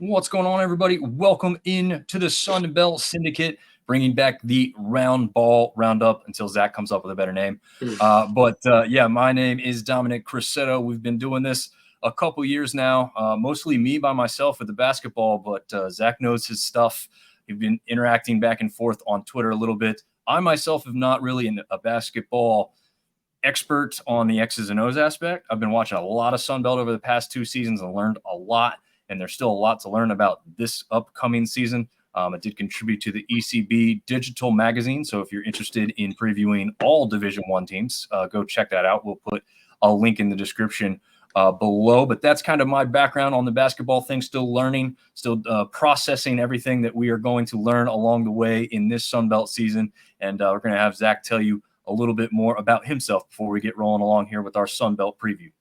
What's going on, everybody? Welcome in to the Sun Belt Syndicate, bringing back the round ball roundup until Zach comes up with a better name. My name is Dominick Crosetto. We've been doing this a couple years now, mostly me by myself with the basketball, but Zach knows his stuff. We've been interacting back and forth on Twitter a little bit. I myself am not really a basketball expert on the X's and O's aspect. I've been watching a lot of Sun Belt over the past 2 seasons and learned a lot. And there's still a lot to learn about this upcoming season. It did contribute to the ECB digital magazine. So if you're interested in previewing all Division I teams, go check that out. We'll put a link in the description below. But that's kind of my background on the basketball thing, still learning, still processing everything that we are going to learn along the way in this Sun Belt season. And we're going to have Zach tell you a little bit more about himself before we get rolling along here with our Sun Belt preview.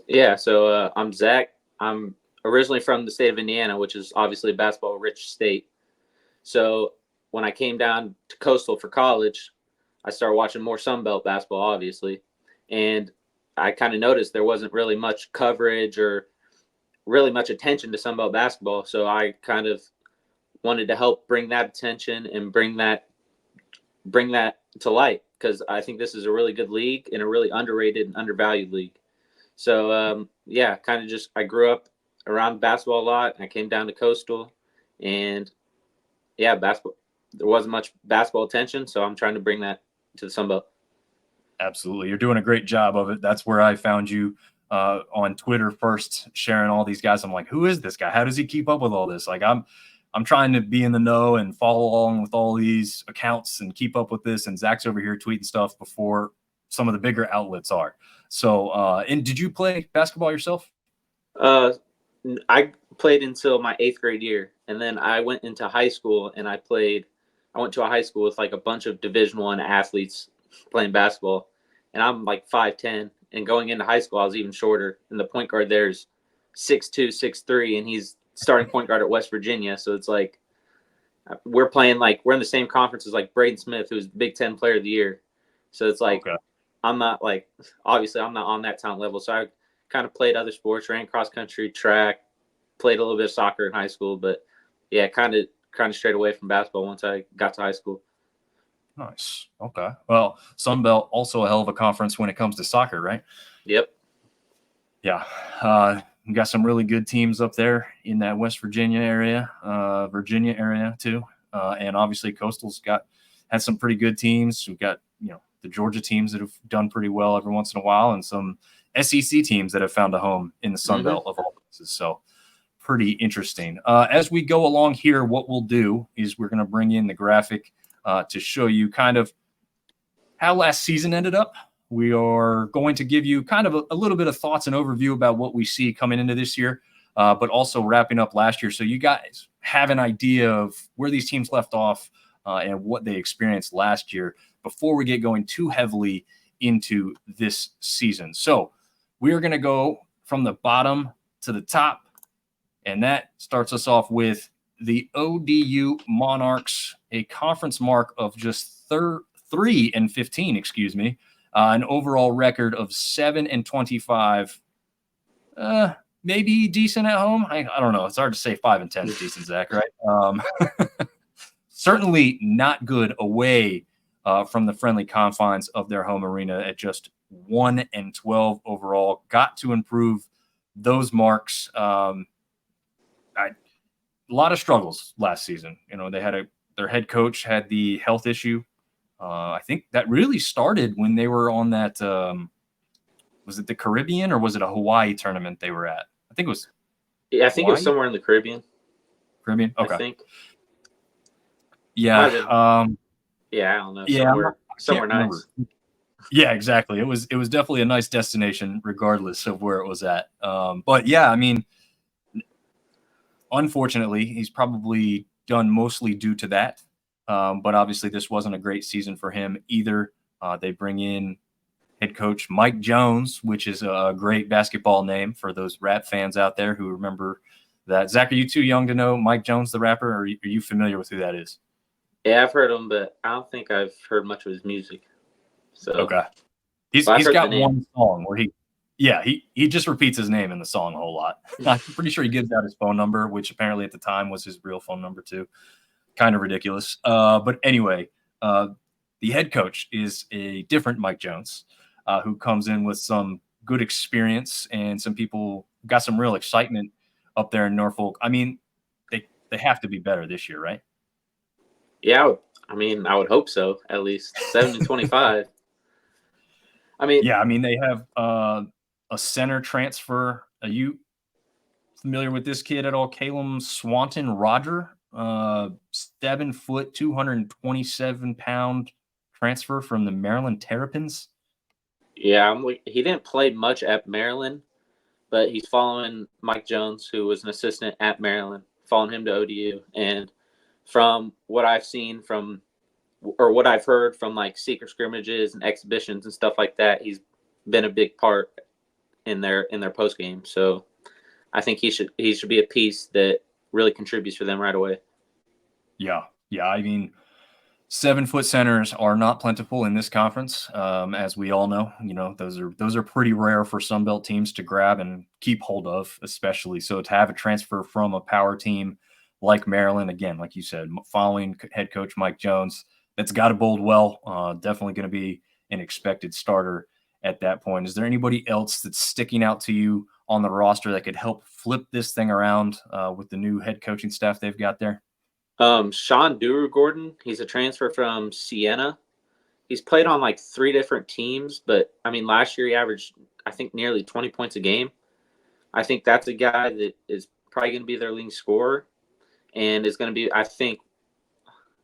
Yeah, so I'm Zach. I'm originally from the state of Indiana, which is obviously a basketball-rich state. So when I came down to Coastal for college, I started watching more Sun Belt basketball, obviously. And I kind of noticed there wasn't really much coverage or really much attention to Sun Belt basketball. So I kind of wanted to help bring that attention and bring that to light, because I think this is a really good league and a really underrated and undervalued league. So, I grew up around basketball a lot. I came down to Coastal, and basketball. There wasn't much basketball attention, so I'm trying to bring that to the Sun Belt. Absolutely, you're doing a great job of it. That's where I found you on Twitter first, sharing all these guys. I'm like, who is this guy? How does he keep up with all this? Like, I'm trying to be in the know and follow along with all these accounts and keep up with this. And Zach's over here tweeting stuff before some of the bigger outlets are. So, and did you play basketball yourself? I played until my 8th grade year, and then I went into high school and I went to a high school with like a bunch of Division I athletes playing basketball, and I'm like 5'10", and going into high school I was even shorter, and the point guard there's 6'2", 6'3", and he's starting point guard at West Virginia. So it's like we're in the same conference as like Braden Smith, who's Big Ten Player of the Year. So it's like, okay. I'm not on that talent level. So I kind of played other sports, ran cross country, track, played a little bit of soccer in high school, but yeah, kind of strayed away from basketball once I got to high school. Nice. Okay. Well, Sun Belt also a hell of a conference when it comes to soccer, right? Yep. Yeah. We got some really good teams up there in that West Virginia area, Virginia area too. And obviously Coastal's had some pretty good teams. We've got, the Georgia teams that have done pretty well every once in a while, and some SEC teams that have found a home in the Sun Belt of all places. So pretty interesting. As we go along here, what we'll do is we're going to bring in the graphic to show you kind of how last season ended up. We are going to give you kind of a little bit of thoughts and overview about what we see coming into this year, but also wrapping up last year. So you guys have an idea of where these teams left off and what they experienced last year before we get going too heavily into this season. So we are going to go from the bottom to the top, and that starts us off with the ODU Monarchs, a conference mark of just 3-15, an overall record of 7-25. Maybe decent at home. I don't know. It's hard to say 5-10 is decent, Zach, right? Certainly not good away from the friendly confines of their home arena at just 1-12 overall. Got to improve those marks. A lot of struggles last season. They had their head coach had the health issue. I think that really started when they were on that. Was it the Caribbean or was it a Hawaii tournament they were at? I think it was. Yeah, I think Hawaii? It was somewhere in the Caribbean. Caribbean. Okay. I think. Yeah. I don't know. Yeah. Somewhere nice. Yeah, exactly. It was definitely a nice destination, regardless of where it was at. But yeah, I mean, unfortunately, he's probably done mostly due to that. But obviously, this wasn't a great season for him either. They bring in head coach Mike Jones, which is a great basketball name for those rap fans out there who remember that. Zach, are you too young to know Mike Jones, the rapper, or are you familiar with who that is? Yeah, I've heard him, but I don't think I've heard much of his music. So okay, he's got one song where Yeah, he just repeats his name in the song a whole lot. I'm pretty sure he gives out his phone number, which apparently at the time was his real phone number too. Kind of ridiculous. But anyway, the head coach is a different Mike Jones, who comes in with some good experience, and some people got some real excitement up there in Norfolk. I mean, they have to be better this year, right? Yeah, I would hope so. At least 7-25. I mean, Yeah, I mean they have a center transfer. Are you familiar with this kid at all? Caleb Swanton Roger, 7 foot, 227-pound transfer from the Maryland Terrapins. yeah, he didn't play much at Maryland, but he's following Mike Jones, who was an assistant at Maryland, following him to ODU. And from what I've seen or what I've heard from like secret scrimmages and exhibitions and stuff like that, he's been a big part in their post game. So I think he should be a piece that really contributes for them right away. Yeah. I mean, 7-foot centers are not plentiful in this conference, as we all know. Those are pretty rare for Sun Belt teams to grab and keep hold of, especially. So to have a transfer from a power team like Maryland, again, like you said, following head coach Mike Jones, that's got to bode well. Definitely going to be an expected starter at that point. Is there anybody else that's sticking out to you on the roster that could help flip this thing around with the new head coaching staff they've got there? Sean Duru-Gordon, he's a transfer from Siena. He's played on like 3 different teams, but last year he averaged, I think, nearly 20 points a game. I think that's a guy that is probably going to be their leading scorer, and is going to be, I think,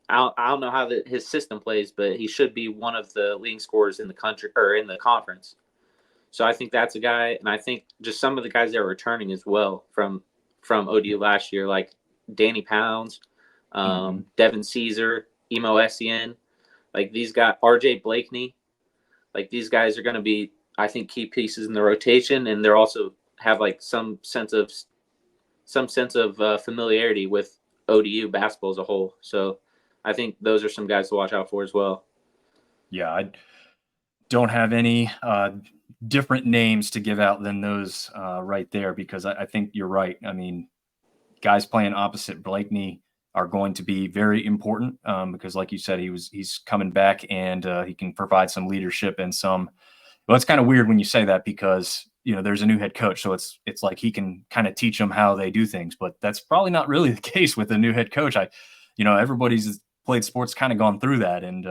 I don't know how his system plays, but he should be one of the leading scorers in the country or in the conference. So I think that's a guy, and I think just some of the guys that are returning as well from ODU last year, like Danny Pounds, Devin Caesar, Emo Essien, like these guys, RJ Blakeney, like these guys are going to be, I think, key pieces in the rotation, and they're also have like some sense of familiarity with ODU basketball as a whole. So I think those are some guys to watch out for as well. Yeah, I don't have any different names to give out than those right there, because I think you're right. I mean, guys playing opposite Blakeney are going to be very important because, like you said, he's coming back, and he can provide some leadership and some. Well, it's kind of weird when you say that, because there's a new head coach, so it's like he can kind of teach them how they do things, but that's probably not really the case with a new head coach. Everybody's played sports, kind of gone through that, and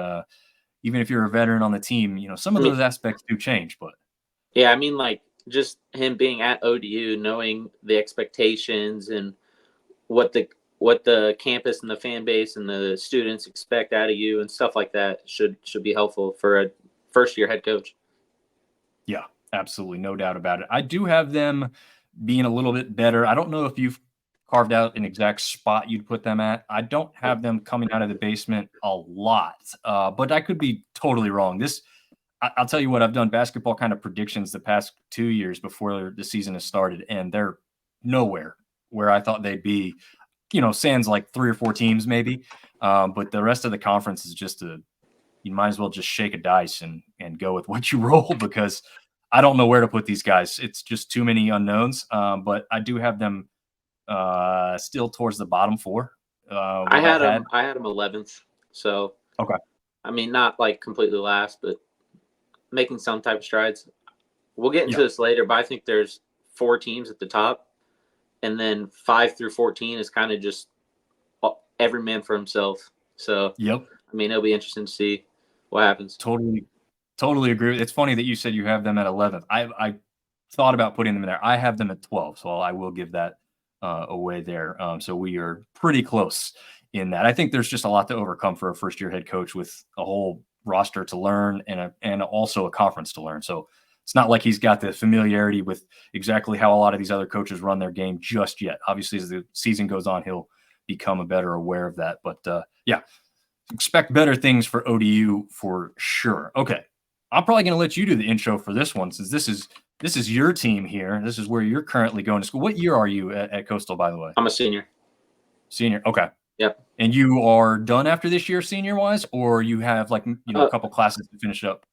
even if you're a veteran on the team, some of those aspects do change. But yeah, like just him being at ODU, knowing the expectations and what the campus and the fan base and the students expect out of you and stuff like that should be helpful for a first-year head coach. Yeah, absolutely. No doubt about it. I do have them being a little bit better. I don't know if you've carved out an exact spot you'd put them at. I don't have them coming out of the basement a lot, but I could be totally wrong. I'll tell you what, I've done basketball kind of predictions the past 2 years before the season has started, and they're nowhere where I thought they'd be. Sans like 3 or 4 teams maybe, but the rest of the conference is just you might as well just shake a dice and go with what you roll, because I don't know where to put these guys. It's just too many unknowns, but I do have them still towards the bottom 4. I had them 11th, so okay. Not like completely last, but making some type of strides. We'll get into this later, but I think there's 4 teams at the top, and then 5 through 14 is kind of just every man for himself. So it'll be interesting to see what happens. Totally agree. It's funny that you said you have them at 11th. I thought about putting them in there. I have them at 12, so I will give that away there. So we are pretty close in that. I think there's just a lot to overcome for a first-year head coach, with a whole roster to learn and also a conference to learn. So it's not like he's got the familiarity with exactly how a lot of these other coaches run their game just yet. Obviously, as the season goes on, he'll become a better aware of that. But expect better things for ODU for sure. Okay, I'm probably going to let you do the intro for this one, since this is your team here. This is where you're currently going to school. What year are you at Coastal, by the way? I'm a senior. Senior, okay. Yep. And you are done after this year, senior-wise, or you have a couple classes to finish up?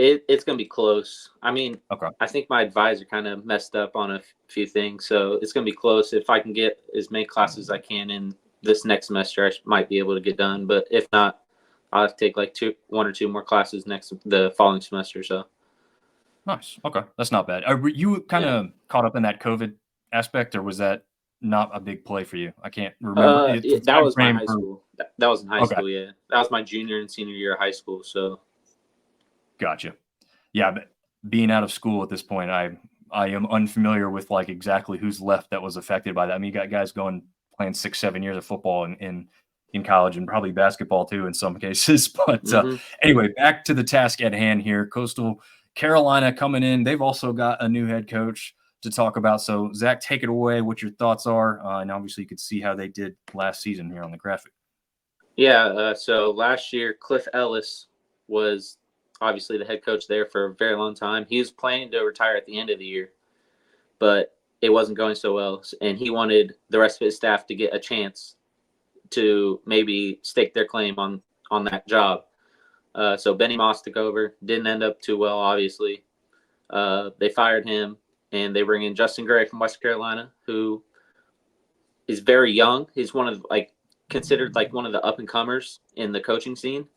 It's going to be close. I mean, Okay. I think my advisor kind of messed up on a few things, so it's going to be close. If I can get as many classes as I can in this next semester, I might be able to get done. But if not, I'll have to take like one or two more classes the following semester. So Nice. Okay. That's not bad. Were you kind of caught up in that COVID aspect, or was that not a big play for you? I can't remember. That was my high school. That was in high Okay. school. Yeah, that was my junior and senior year of high school. So Gotcha. Yeah, but being out of school at this point, I am unfamiliar with like exactly who's left that was affected by that. I mean, you got guys playing 6-7 years of football in college, and probably basketball too in some cases. But anyway, back to the task at hand here. Coastal Carolina coming in. They've also got a new head coach to talk about. So Zach, take it away. What your thoughts are, and obviously you could see how they did last season here on the graphic. Yeah. So last year, Cliff Ellis was obviously the head coach there for a very long time. He was planning to retire at the end of the year, but it wasn't going so well. And he wanted the rest of his staff to get a chance to maybe stake their claim on that job. So Benny Moss took over. Didn't end up too well, obviously. They fired him, and they bring in Justin Gray from West Carolina, who is very young. He's considered one of the up-and-comers in the coaching scene.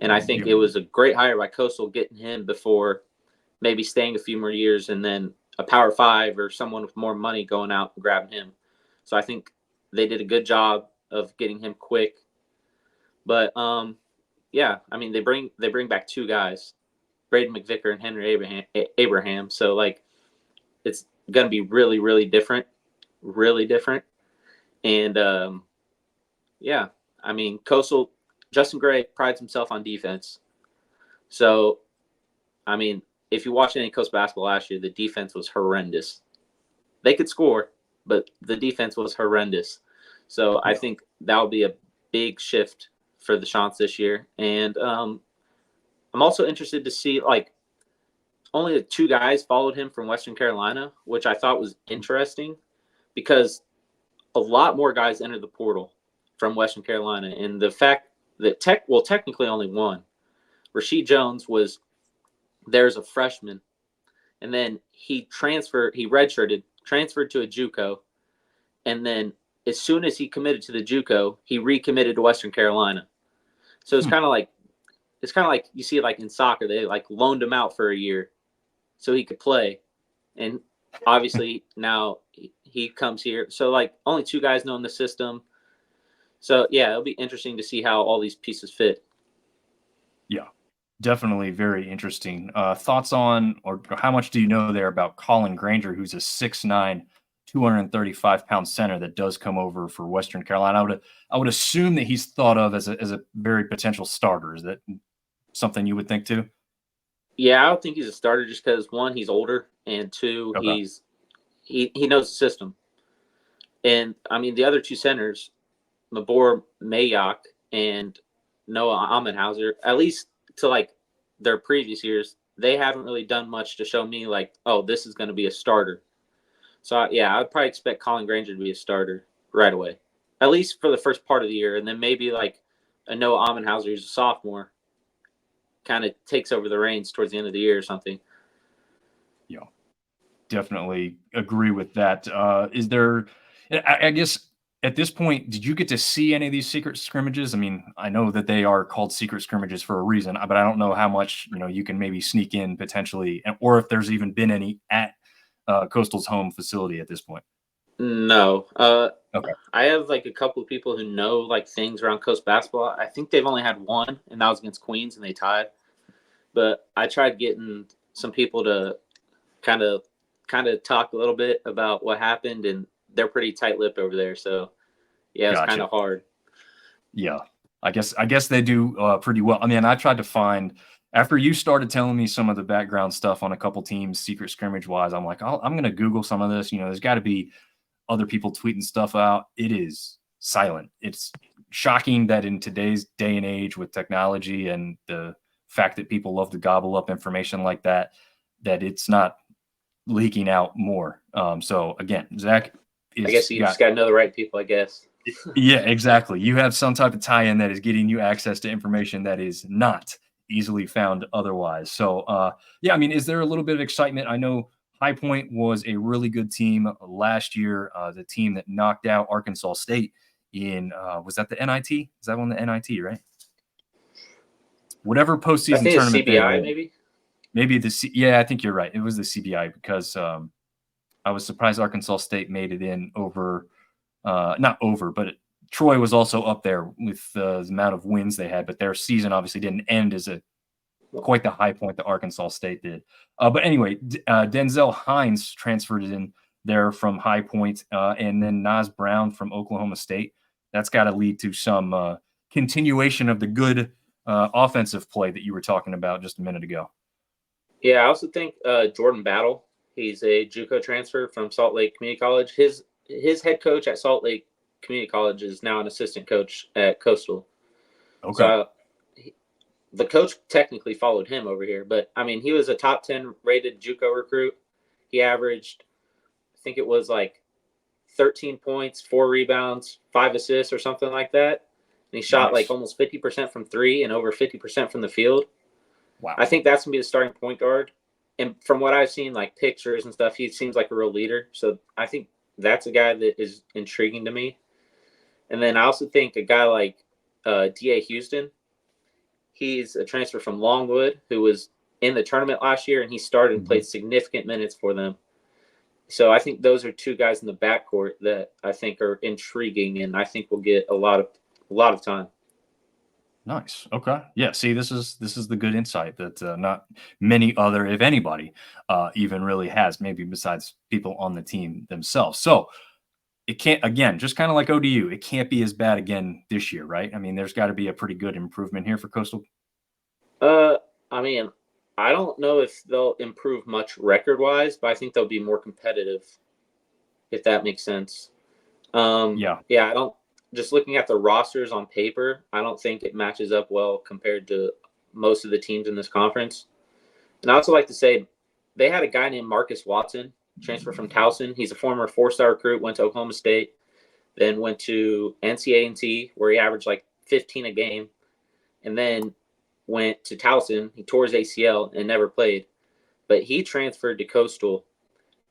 And I think it was a great hire by Coastal getting him before maybe staying a few more years and then a Power 5 or someone with more money going out and grabbing him. So I think they did a good job of getting him quick. But yeah, I mean they bring back two guys, Braden McVicker and Henry Abraham. So it's gonna be really, really different. And yeah, I mean Coastal. Justin Gray prides himself on defense. So, I mean, if you watch any Coast basketball last year, the defense was horrendous. They could score, but the defense was horrendous. So I think that will be a big shift for the Chants this year. And I'm also interested to see, only two guys followed him from Western Carolina, which I thought was interesting because a lot more guys entered the portal from Western Carolina. And the fact that technically only one. Rasheed Jones was there as a freshman, and then he redshirted, transferred to a JUCO, and then as soon as he committed to the JUCO, he recommitted to Western Carolina. So it's kind of like you see it in soccer, they loaned him out for a year so he could play, and obviously now he comes here. So only two guys know in the system. So, yeah, it'll be interesting to see how all these pieces fit. Yeah, definitely very interesting. Thoughts on, or how much do you know there about Colin Granger, who's a 6'9", 235-pound center that does come over for Western Carolina? I would assume that he's thought of as a very potential starter. Is that something you would think too? Yeah, I don't think he's a starter just because, one, he's older, and two, he knows the system. And, I mean, the other two centers, Mabor Mayock and Noah Amenhauser, at least to their previous years, they haven't really done much to show me oh, this is going to be a starter. So yeah, I would probably expect Colin Granger to be a starter right away, at least for the first part of the year, and then maybe a Noah Amenhauser who's a sophomore kind of takes over the reins towards the end of the year or something. Yeah, definitely agree with that. Is there? I guess. At this point, did you get to see any of these secret scrimmages? I mean, I know that they are called secret scrimmages for a reason, but I don't know how much you can maybe sneak in potentially, or if there's even been any at Coastal's home facility at this point. No. Okay. I have a couple of people who know things around Coast basketball. I think they've only had one, and that was against Queens, and they tied. But I tried getting some people to kind of talk a little bit about what happened, and they're pretty tight-lipped over there, so yeah, it's kind of hard. Yeah, I guess they do pretty well. I mean, I tried to find after you started telling me some of the background stuff on a couple teams, secret scrimmage wise. I'm like, I'm going to Google some of this. There's got to be other people tweeting stuff out. It is silent. It's shocking that in today's day and age with technology and the fact that people love to gobble up information like that it's not leaking out more. So again, Zach, I guess you just got to know the right people, I guess. Yeah, exactly. You have some type of tie-in that is getting you access to information that is not easily found otherwise. So, yeah, I mean, is there a little bit of excitement? I know High Point was a really good team last year, the team that knocked out Arkansas State in, was that the NIT? Is that one the NIT, right? Whatever postseason I think it's tournament they were CBI, in. maybe. Maybe yeah, I think you're right. It was the CBI because I was surprised Arkansas State made it in over, not over, but Troy was also up there with the amount of wins they had, but their season obviously didn't end as quite the high point that Arkansas State did. But anyway, Denzel Hines transferred in there from High Point, and then Nas Brown from Oklahoma State. That's got to lead to some continuation of the good offensive play that you were talking about just a minute ago. Yeah, I also think Jordan Battle. He's a JUCO transfer from Salt Lake Community College. His head coach at Salt Lake Community College is now an assistant coach at Coastal. Okay. So the coach technically followed him over here, but I mean, he was a top 10 rated JUCO recruit. He averaged, I think it was like 13 points, 4 rebounds, 5 assists or something like that. And he shot like almost 50% from 3 and over 50% from the field. Wow. I think that's going to be the starting point guard. And from what I've seen, like pictures and stuff, he seems like a real leader. So I think that's a guy that is intriguing to me. And then I also think a guy like D.A. Houston, he's a transfer from Longwood who was in the tournament last year, and he started and played significant minutes for them. So I think those are two guys in the backcourt that I think are intriguing, and I think will get a lot of time. Nice. Okay. Yeah. See, this is the good insight that not many other, if anybody, even really has, maybe besides people on the team themselves. So it can't, again, just kind of like ODU, it can't be as bad again this year, right? I mean, there's got to be a pretty good improvement here for Coastal. I mean, I don't know if they'll improve much record-wise, but I think they'll be more competitive, if that makes sense. Yeah, I don't. Just looking at the rosters on paper, I don't think it matches up well compared to most of the teams in this conference. And I also like to say they had a guy named Marcus Watson transfer from Towson. He's a former 4-star recruit, went to Oklahoma State, then went to NCAA where he averaged like 15 a game, and then went to Towson. He tore his ACL and never played, but he transferred to Coastal.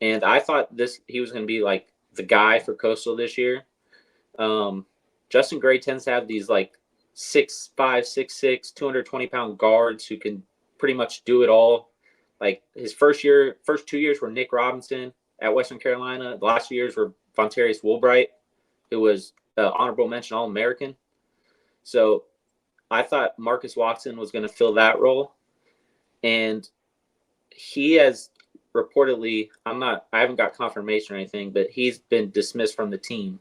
And I thought he was going to be like the guy for Coastal this year. Justin Gray tends to have these like 6'5", 6'6", 220-pound guards who can pretty much do it all. Like his first 2 years were Nick Robinson at Western Carolina. The last 2 years were Vontarius Woolbright, who was honorable mention All-American. So I thought Marcus Watson was going to fill that role. And he has reportedly, I haven't got confirmation or anything, but he's been dismissed from the team,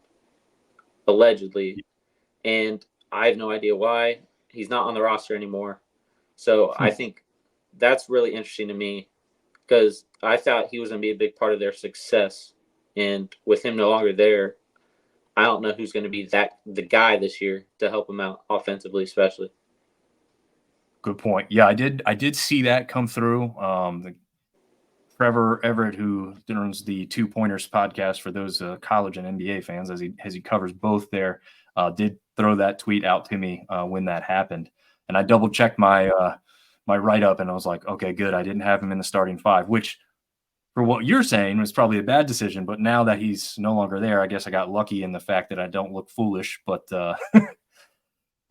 allegedly. And I have no idea why. He's not on the roster anymore. So I think that's really interesting to me because I thought he was going to be a big part of their success. And with him no longer there, I don't know who's going to be the guy this year to help him out offensively, especially. Good point. Yeah, I did see that come through. Trevor Everett, who runs the Two Pointers podcast for those college and NBA fans, as he covers both there, did throw that tweet out to me when that happened, and I double checked my write up, and I was like, okay, good. I didn't have him in the starting 5, which, for what you're saying, was probably a bad decision. But now that he's no longer there, I guess I got lucky in the fact that I don't look foolish. But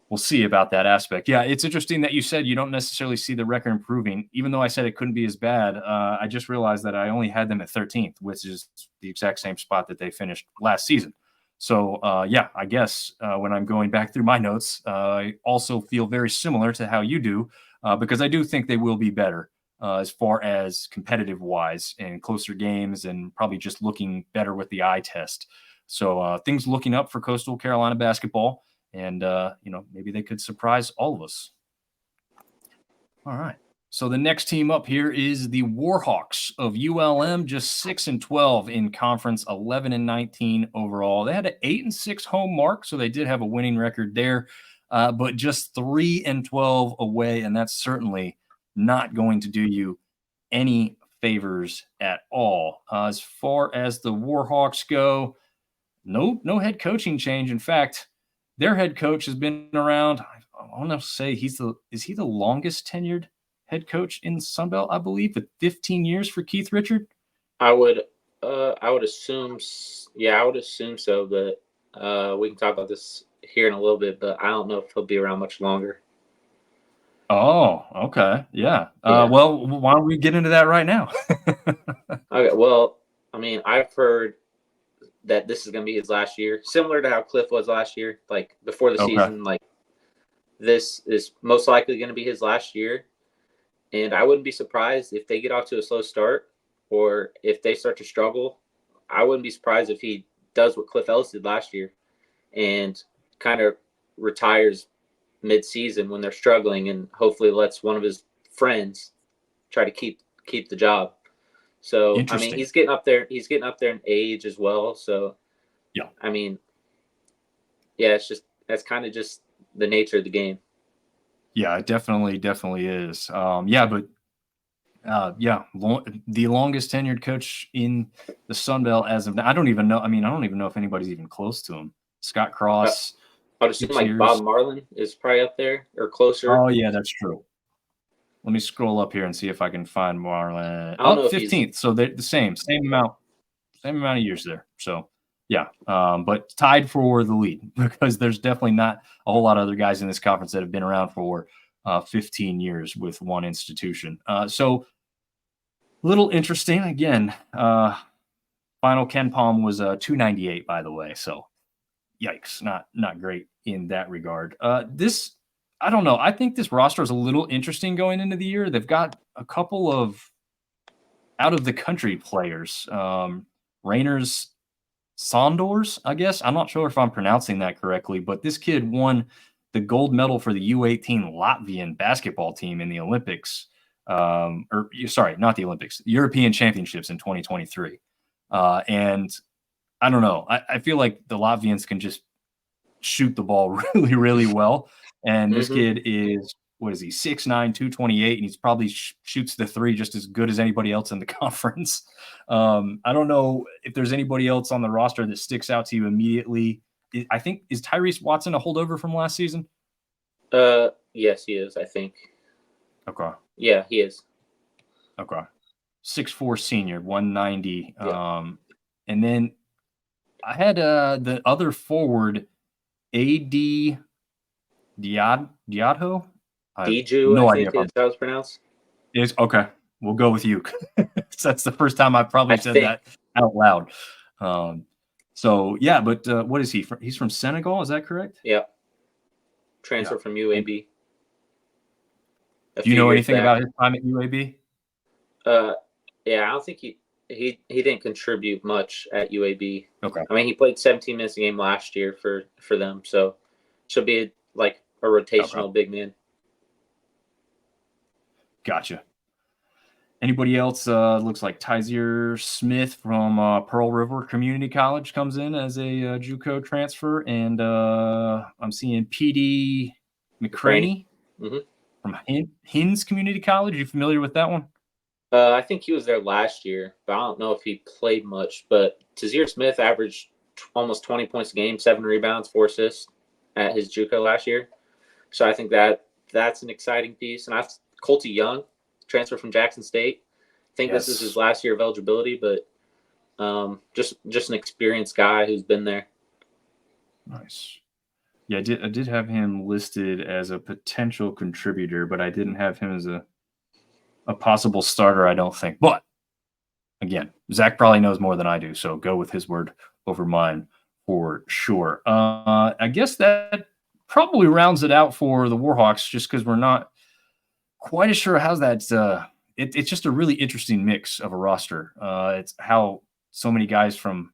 we'll see about that aspect. Yeah, it's interesting that you said you don't necessarily see the record improving, even though I said it couldn't be as bad. I just realized that I only had them at 13th, which is the exact same spot that they finished last season. So, yeah, I guess when I'm going back through my notes, I also feel very similar to how you do, because I do think they will be better as far as competitive-wise and closer games and probably just looking better with the eye test. So things looking up for Coastal Carolina basketball. And, maybe they could surprise all of us. All right. So the next team up here is the Warhawks of ULM, just 6-12 in conference, 11-19 overall. They had an 8-6 home mark, so they did have a winning record there, but just 3-12 away, and that's certainly not going to do you any favors at all. As far as the Warhawks go, no head coaching change. In fact, their head coach has been around, want to say is he the longest tenured head coach in Sun Belt, I believe, with 15 years for Keith Richard? I would assume, I would assume so, but we can talk about this here in a little bit, but I don't know if he'll be around much longer. Oh, okay. Yeah. Well, why don't we get into that right now? Okay. Well, I mean, I've heard that this is going to be his last year, similar to how Cliff was last year. Like before the season, like this is most likely going to be his last year. And I wouldn't be surprised if they get off to a slow start or if they start to struggle. I wouldn't be surprised if he does what Cliff Ellis did last year and kind of retires mid-season when they're struggling and hopefully lets one of his friends try to keep the job. So I mean, he's getting up there in age as well. So yeah, I mean, yeah, that's kind of just the nature of the game. Yeah, it definitely is. The longest tenured coach in the Sun Belt as of now. I don't even know. I mean, I don't even know if anybody's even close to him. Scott Cross. I would assume like Bob Marlin is probably up there or closer. Oh yeah, that's true. Let me scroll up here and see if I can find Marlin. Oh, 15th. So they're the same amount of years there. So yeah, but tied for the lead because there's definitely not a whole lot of other guys in this conference that have been around for 15 years with one institution. So little interesting again. Final Ken Palm was 298, by the way. So yikes, not great in that regard. I don't know. I think this roster is a little interesting going into the year. They've got a couple of out of the country players. Rainers Sondors, I guess. I'm not sure if I'm pronouncing that correctly, but this kid won the gold medal for the U18 Latvian basketball team in the Olympics. Not the Olympics, European Championships in 2023. And I don't know. I feel like the Latvians can just shoot the ball really, really well. And this kid is, 6'9", 228, and he's probably shoots the three just as good as anybody else in the conference. I don't know if there's anybody else on the roster that sticks out to you immediately. I think, is Tyrese Watson a holdover from last season? Yes, he is, I think. Okay. Yeah, he is. Okay. 6'4" senior, 190. Yeah. And then I had the other forward, A.D. Diadho? Diju, no idea is how it's pronounced. Is okay. We'll go with you. That's the first time I've probably said that out loud. So yeah, but what is he? He's from Senegal, is that correct? Yeah. Transfer from UAB. Do you know anything about his time at UAB? Yeah, I don't think he didn't contribute much at UAB. Okay. I mean, he played 17 minutes a game last year for them, so should be like a rotational big man. Gotcha. Anybody else? Looks like Tyzier Smith from Pearl River Community College comes in as a JUCO transfer, and I'm seeing PD McCraney from Hinds Community College. Are you familiar with that one? I think he was there last year, but I don't know if he played much. But Tyzier Smith averaged almost 20 points a game, 7 rebounds, 4 assists at his JUCO last year. So I think that's an exciting piece. And that's Colty Young, transfer from Jackson State. I think this is his last year of eligibility, but just an experienced guy who's been there. Nice. Yeah, I did have him listed as a potential contributor, but I didn't have him as a possible starter, I don't think. But again, Zach probably knows more than I do, so go with his word over mine for sure. I guess that probably rounds it out for the Warhawks, just because we're not quite as sure how that's it's just a really interesting mix of a roster. It's how so many guys from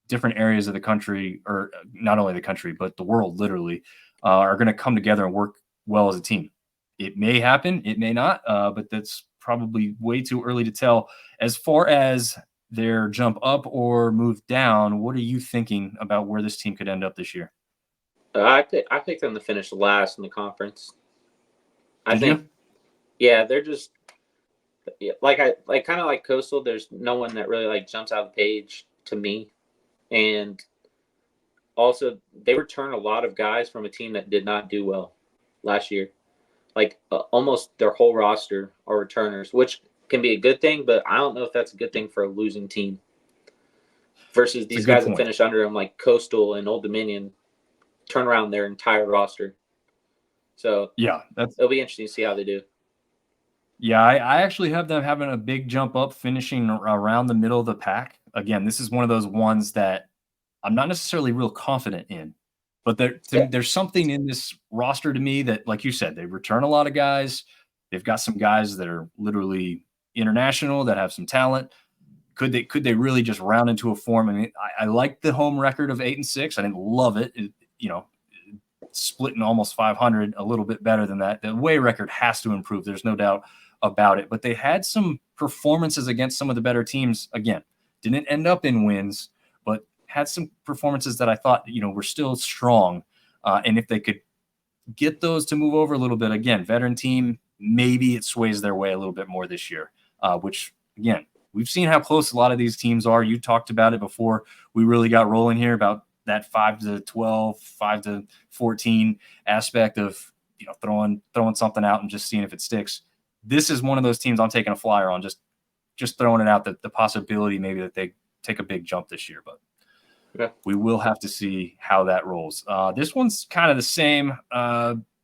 different areas of the country, or not only the country, but the world literally, are going to come together and work well as a team. It may happen, it may not, but that's probably way too early to tell. As far as their jump up or move down, what are you thinking about where this team could end up this year? I picked them to finish last in the conference. I think, yeah, they're just kind of like Coastal. There's no one that really like jumps out of the page to me, and also they return a lot of guys from a team that did not do well. last year. Like almost their whole roster are returners, which can be a good thing, but I don't know if that's a good thing for a losing team. Versus these guys that finish under them, like Coastal and Old Dominion, turn around their entire roster. So yeah, it'll be interesting to see how they do. Yeah, I actually have them having a big jump up, finishing around the middle of the pack. Again, this is one of those ones that I'm not necessarily real confident in, but there's something in this roster to me that, like you said, they return a lot of guys. They've got some guys that are literally international that have some talent. Could they really just round into a form? I mean, I like the home record of 8-6. I didn't love it. Splitting almost 500, a little bit better than that. The away record has to improve. There's no doubt about it. But they had some performances against some of the better teams. Again, didn't end up in wins, but had some performances that I thought, were still strong. And if they could get those to move over a little bit, again, veteran team, maybe it sways their way a little bit more this year, which, again, we've seen how close a lot of these teams are. You talked about it before we really got rolling here about that 5-12, 5-14 aspect of throwing something out and just seeing if it sticks. This is one of those teams I'm taking a flyer on, just throwing it out, that the possibility maybe that they take a big jump this year, but we will have to see how that rolls. This one's kind of the same.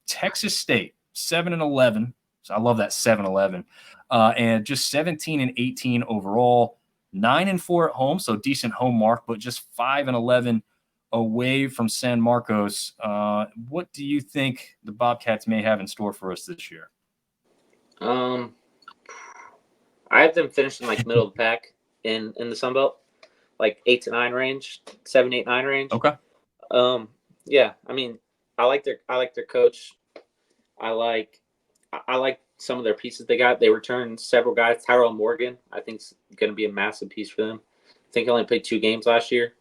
Texas State, 7-11. So I love that 7-11. And just 17-18 overall, 9-4 at home, so decent home mark, but just 5-11 away from San Marcos. What do you think the Bobcats may have in store for us this year? I have them finishing like middle of the pack in the Sun Belt, like 8-9 range, 7-8-9 range. Okay. Yeah, I mean, I like their coach. I like some of their pieces they got. They returned several guys. Tyrell Morgan, I think, is going to be a massive piece for them. I think he only played 2 games last year,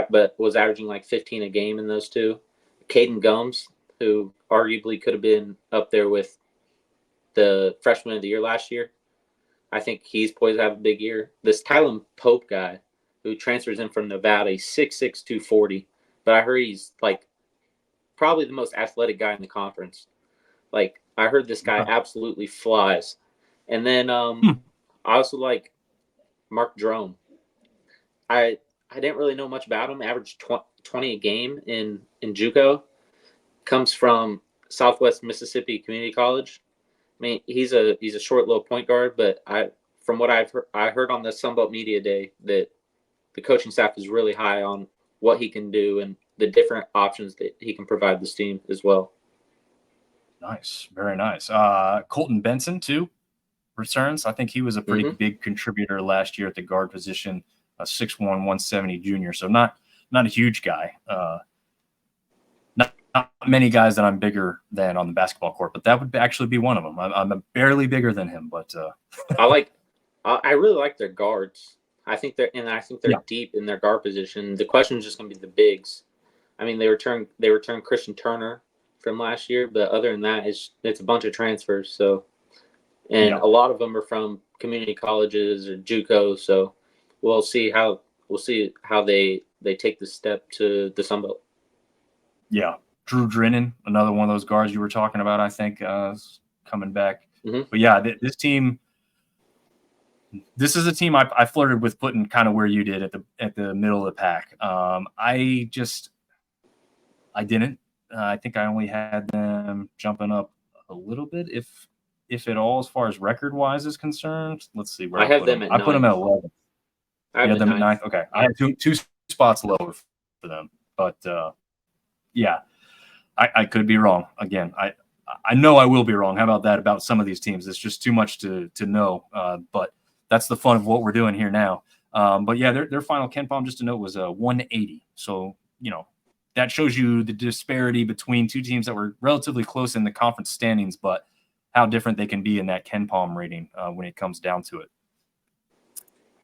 but was averaging like 15 a game in those 2. Caden Gomes, who arguably could have been up there with the freshman of the year last year. I think he's poised to have a big year. This Tylen Pope guy, who transfers in from Nevada, he's 6'6", 240. But I heard he's like probably the most athletic guy in the conference. Like, I heard this guy absolutely flies. And then I also like Mark Drome. I didn't really know much about him. Averaged 20 a game in JUCO. Comes from Southwest Mississippi Community College. I mean, he's a short little point guard, but from what I heard on the Sunbelt Media Day that the coaching staff is really high on what he can do and the different options that he can provide this team as well. Nice, very nice. Colton Benson too returns. I think he was a pretty big contributor last year at the guard position. A 6'1", 170 junior, so not a huge guy. Not many guys that I'm bigger than on the basketball court, but that would actually be one of them. I'm barely bigger than him, but I really like their guards. I think they're deep in their guard position. The question is just going to be the bigs. I mean, they returned Christian Turner from last year, but other than that, it's a bunch of transfers. So, and a lot of them are from community colleges or JUCO. So, we'll see how they take the step to the Sun Belt. Yeah, Drew Drennan, another one of those guards you were talking about, I think, is coming back. But yeah, this team. This is a team I flirted with putting kind of where you did at the middle of the pack. I didn't. I think I only had them jumping up a little bit, if at all, as far as record wise is concerned. Let's see where I have them. I put them at 11. I have them at 9th. Okay, I have two spots lower for them, but yeah, I could be wrong. Again, I know I will be wrong. How about that? About some of these teams, it's just too much to know. But that's the fun of what we're doing here now. But yeah, their final KenPom, just to note, was 180. So that shows you the disparity between two teams that were relatively close in the conference standings, but how different they can be in that KenPom rating when it comes down to it.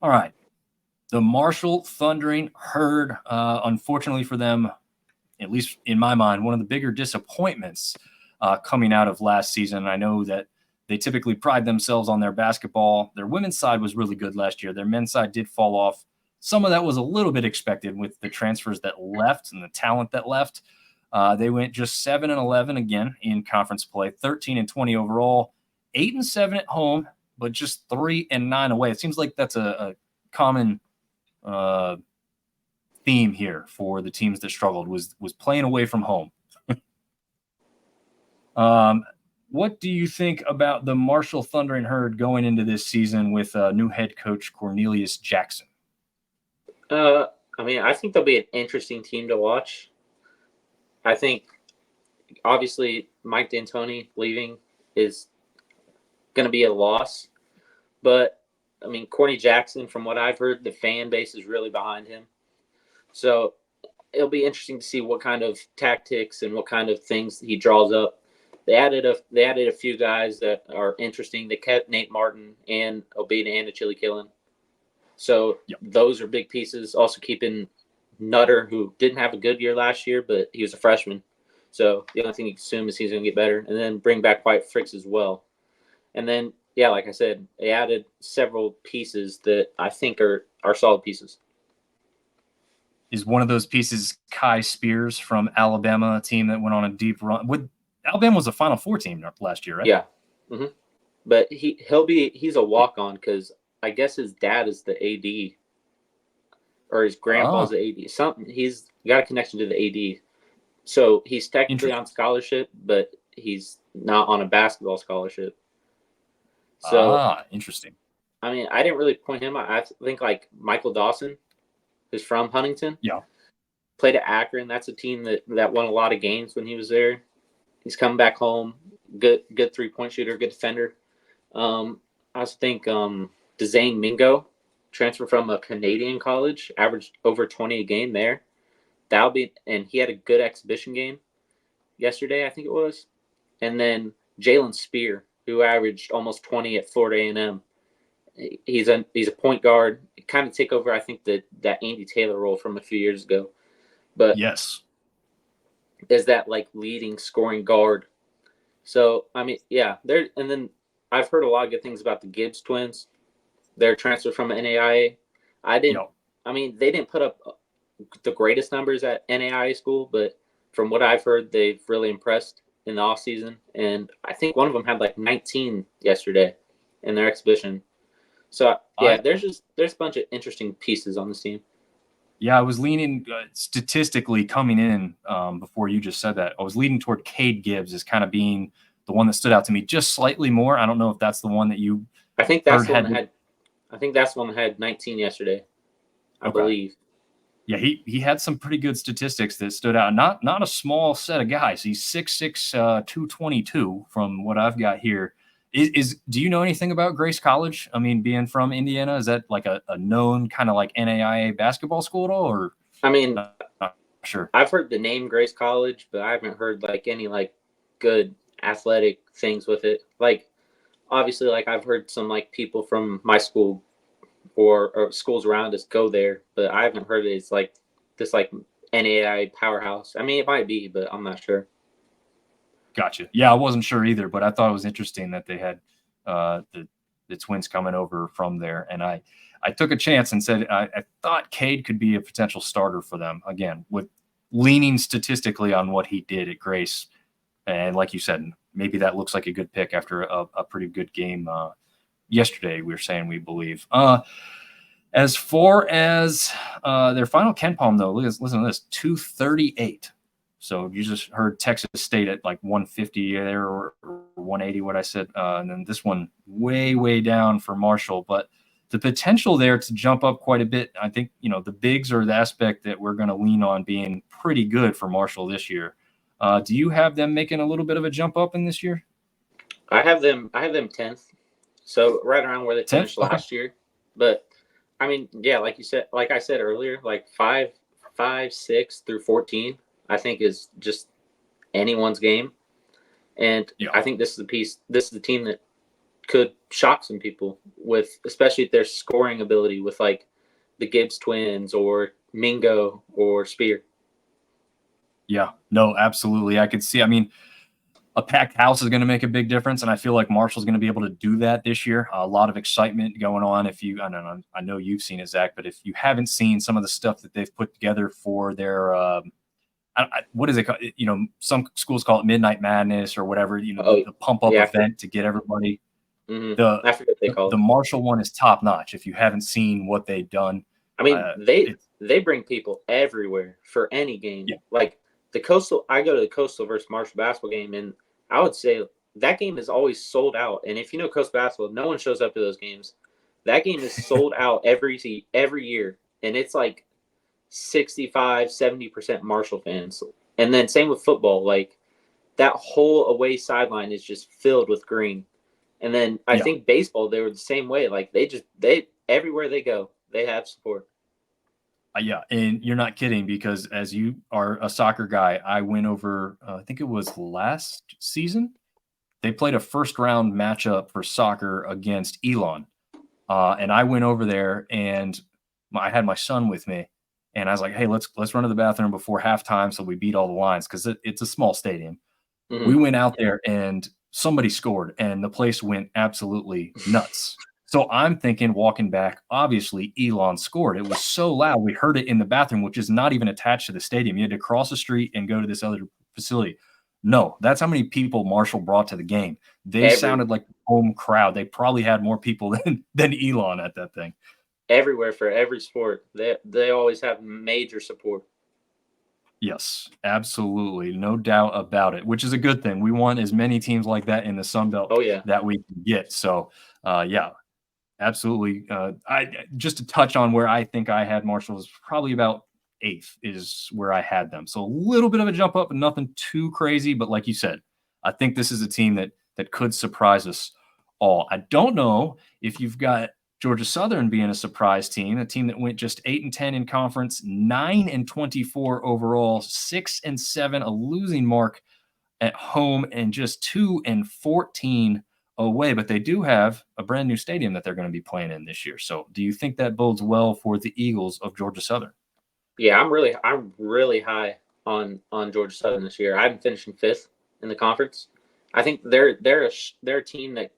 All right. The Marshall Thundering Herd, unfortunately for them, at least in my mind, one of the bigger disappointments coming out of last season. I know that they typically pride themselves on their basketball. Their women's side was really good last year. Their men's side did fall off. Some of that was a little bit expected with the transfers that left and the talent that left. They went just 7-11 again in conference play, 13-20 overall, 8-7 at home, but just 3-9 away. It seems like that's a common theme here for the teams that struggled was playing away from home. What do you think about the Marshall Thundering Herd going into this season with new head coach Cornelius Jackson? I think they'll be an interesting team to watch. I think, obviously, Mike D'Antoni leaving is going to be a loss. But, Corny Jackson, from what I've heard, the fan base is really behind him. So it'll be interesting to see what kind of tactics and what kind of things he draws up. They added a few guys that are interesting. They kept Nate Martin and Obeda and Chili Killen. So Those are big pieces. Also keeping Nutter, who didn't have a good year last year, but he was a freshman. So the only thing you can assume is he's going to get better. And then bring back White Fricks as well. And then, like I said, they added several pieces that I think are solid pieces. Is one of those pieces Kai Spears from Alabama, a team that went on a deep run? Alabama was a Final Four team last year, right? Yeah. Mm-hmm. But he's a walk-on because I guess his dad is the AD or his grandpa's the AD. Something, he's got a connection to the AD. So he's technically on scholarship, but he's not on a basketball scholarship. So interesting. I didn't really point him out. I think like Michael Dawson is from Huntington. Yeah. Played at Akron. That's a team that won a lot of games when he was there. He's coming back home. Good 3-point shooter, good defender. I also think Dzang Mingo, transfer from a Canadian college, averaged over 20 a game there. And he had a good exhibition game yesterday, I think it was. And then Jalen Spear, who averaged almost 20 at Florida A&M. He's a point guard. Kind of take over, I think, that Andy Taylor role from a few years ago. But yes, is that like leading scoring guard? So there. And then I've heard a lot of good things about the Gibbs twins. Their transfer from NAIA. They didn't put up the greatest numbers at NAIA school, but from what I've heard, they've really impressed in the offseason. And I think one of them had like 19 yesterday in their exhibition. So there's a bunch of interesting pieces on this team. Yeah, I was leaning statistically coming in before you just said that. I was leaning toward Cade Gibbs as kind of being the one that stood out to me just slightly more. I don't know if that's the one that you. I think that's the one that had 19 yesterday. I believe. Yeah, he had some pretty good statistics that stood out. Not a small set of guys. He's 6'6", 222 from what I've got here. Do you know anything about Grace College? Being from Indiana, is that like a known kind of like NAIA basketball school at all? Or not sure. I've heard the name Grace College, but I haven't heard like any like good athletic things with it. Like obviously, like I've heard some like people from my school or schools around us go there, but I haven't heard it's like this like NAIA powerhouse. It might be, but I'm not sure. Gotcha. Yeah, I wasn't sure either, but I thought it was interesting that they had the twins coming over from there. And I took a chance and said I thought Cade could be a potential starter for them, again, with leaning statistically on what he did at Grace. And like you said, maybe that looks like a good pick after a pretty good game yesterday, we were saying, we believe. As far as their final Ken Palm, though, listen to this, 238. So you just heard Texas State at like 150 there or 180, what I said. And then this one way, way down for Marshall. But the potential there to jump up quite a bit, I think, the bigs are the aspect that we're going to lean on being pretty good for Marshall this year. Do you have them making a little bit of a jump up in this year? I have them 10th. So right around where they finished last year. But, like I said earlier, like 5, 6 through 14. I think is just anyone's game. And I think this is the team that could shock some people with, especially their scoring ability with like the Gibbs twins or Mingo or Spear. Yeah, no, absolutely. I could see, a packed house is going to make a big difference. And I feel like Marshall's going to be able to do that this year. A lot of excitement going on. I know you've seen it, Zach, but if you haven't seen some of the stuff that they've put together for their, what is it called? Some schools call it Midnight Madness or whatever, the pump up event to get everybody. Mm-hmm. I forget what they call it. The Marshall one is top notch. If you haven't seen what they've done, I mean, they bring people everywhere for any game. Yeah. Like the Coastal, I go to the Coastal versus Marshall basketball game, and I would say that game is always sold out. And if you know Coastal basketball, no one shows up to those games. That game is sold out every year, and it's like 65-70% Marshall fans. And then same with football, like that whole away sideline is just filled with green. And then I think baseball, they were the same way. Like they everywhere they go, they have support. Yeah, and you're not kidding, because as you are a soccer guy, I went over, I think it was last season. They played a first round matchup for soccer against Elon. And I went over there, and I had my son with me, and I was like, hey, let's run to the bathroom before halftime so we beat all the lines, because it's a small stadium. Mm-hmm. We went out there and somebody scored, and the place went absolutely nuts. So I'm thinking, walking back, obviously Elon scored. It was so loud. We heard it in the bathroom, which is not even attached to the stadium. You had to cross the street and go to this other facility. No, that's how many people Marshall brought to the game. They sounded like the home crowd. They probably had more people than Elon at that thing. Everywhere for every sport. They always have major support. Yes, absolutely. No doubt about it, which is a good thing. We want as many teams like that in the Sun Belt that we can get. So, yeah, absolutely. Just to touch on where I think I had Marshall is probably about 8th is where I had them. So a little bit of a jump up, but nothing too crazy. But like you said, I think this is a team that could surprise us all. I don't know if you've got Georgia Southern being a surprise team, a team that went just 8-10 in conference, 9-24 overall, 6-7, a losing mark at home, and just 2-14 away. But they do have a brand new stadium that they're going to be playing in this year. So do you think that bodes well for the Eagles of Georgia Southern? Yeah, I'm really high on Georgia Southern this year. I'm finishing 5th in the conference. I think they're a team that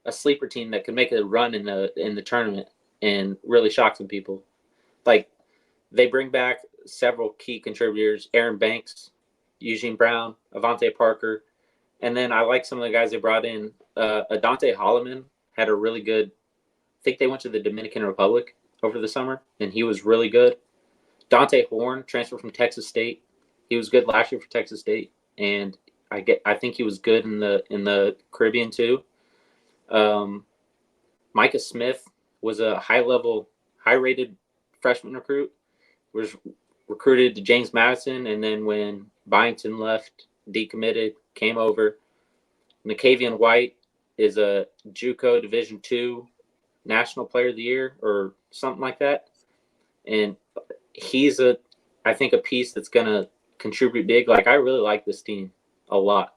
a sleeper team that could make a run in the tournament and really shock some people. Like they bring back several key contributors: Aaron Banks, Eugene Brown, Avante Parker, and then I like some of the guys they brought in. Adante Holloman had a really good. I think they went to the Dominican Republic over the summer, and he was really good. Dante Horn transferred from Texas State. He was good last year for Texas State, and I think he was good in the Caribbean too. Micah Smith was a high-rated freshman recruit. Was recruited to James Madison, and then when Byington left, decommitted, came over. Nicavian White is a JUCO Division II National Player of the Year or something like that, and he's I think a piece that's gonna contribute big. Like I really like this team a lot.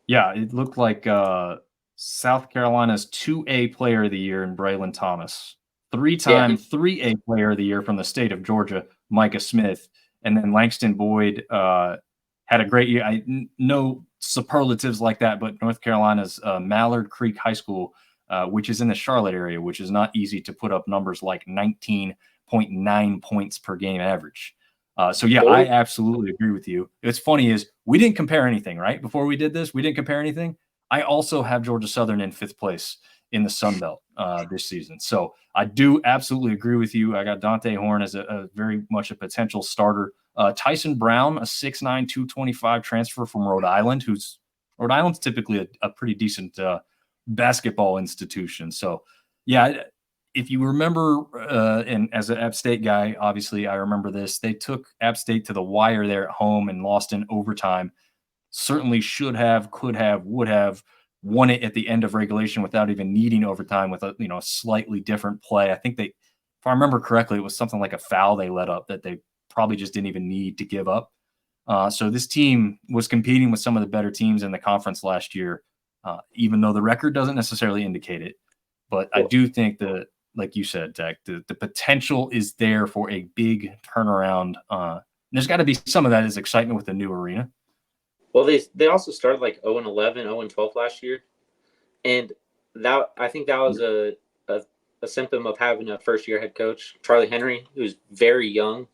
Yeah, it looked like South Carolina's 2A Player of the Year in Braylon Thomas, 3-time 3A Player of the Year from the state of Georgia, Micah Smith, and then Langston Boyd had a great year. No superlatives like that, but North Carolina's Mallard Creek High School, which is in the Charlotte area, which is not easy to put up numbers like 19.9 points per game average. So yeah, I absolutely agree with you. What's funny is we didn't compare anything, right? Before we did this, we didn't compare anything. I also have Georgia Southern in 5th place in the Sun Belt this season. So I do absolutely agree with you. I got Dante Horn as a very much a potential starter. Tyson Brown, a 6'9", 225 transfer from Rhode Island, Rhode Island's typically a pretty decent basketball institution. So yeah, if you remember, and as an App State guy, obviously I remember this, they took App State to the wire there at home and lost in overtime. Certainly should have, could have, would have won it at the end of regulation without even needing overtime with a slightly different play. I think if I remember correctly, it was something like a foul they let up that they probably just didn't even need to give up. So this team was competing with some of the better teams in the conference last year, even though the record doesn't necessarily indicate it. But I do think that, like you said, Zach, the potential is there for a big turnaround. There's got to be some of that is excitement with the new arena. Well, they also started like 0-11, 0-12 last year, and I think that was a symptom of having a first-year head coach, Charlie Henry, who's very young,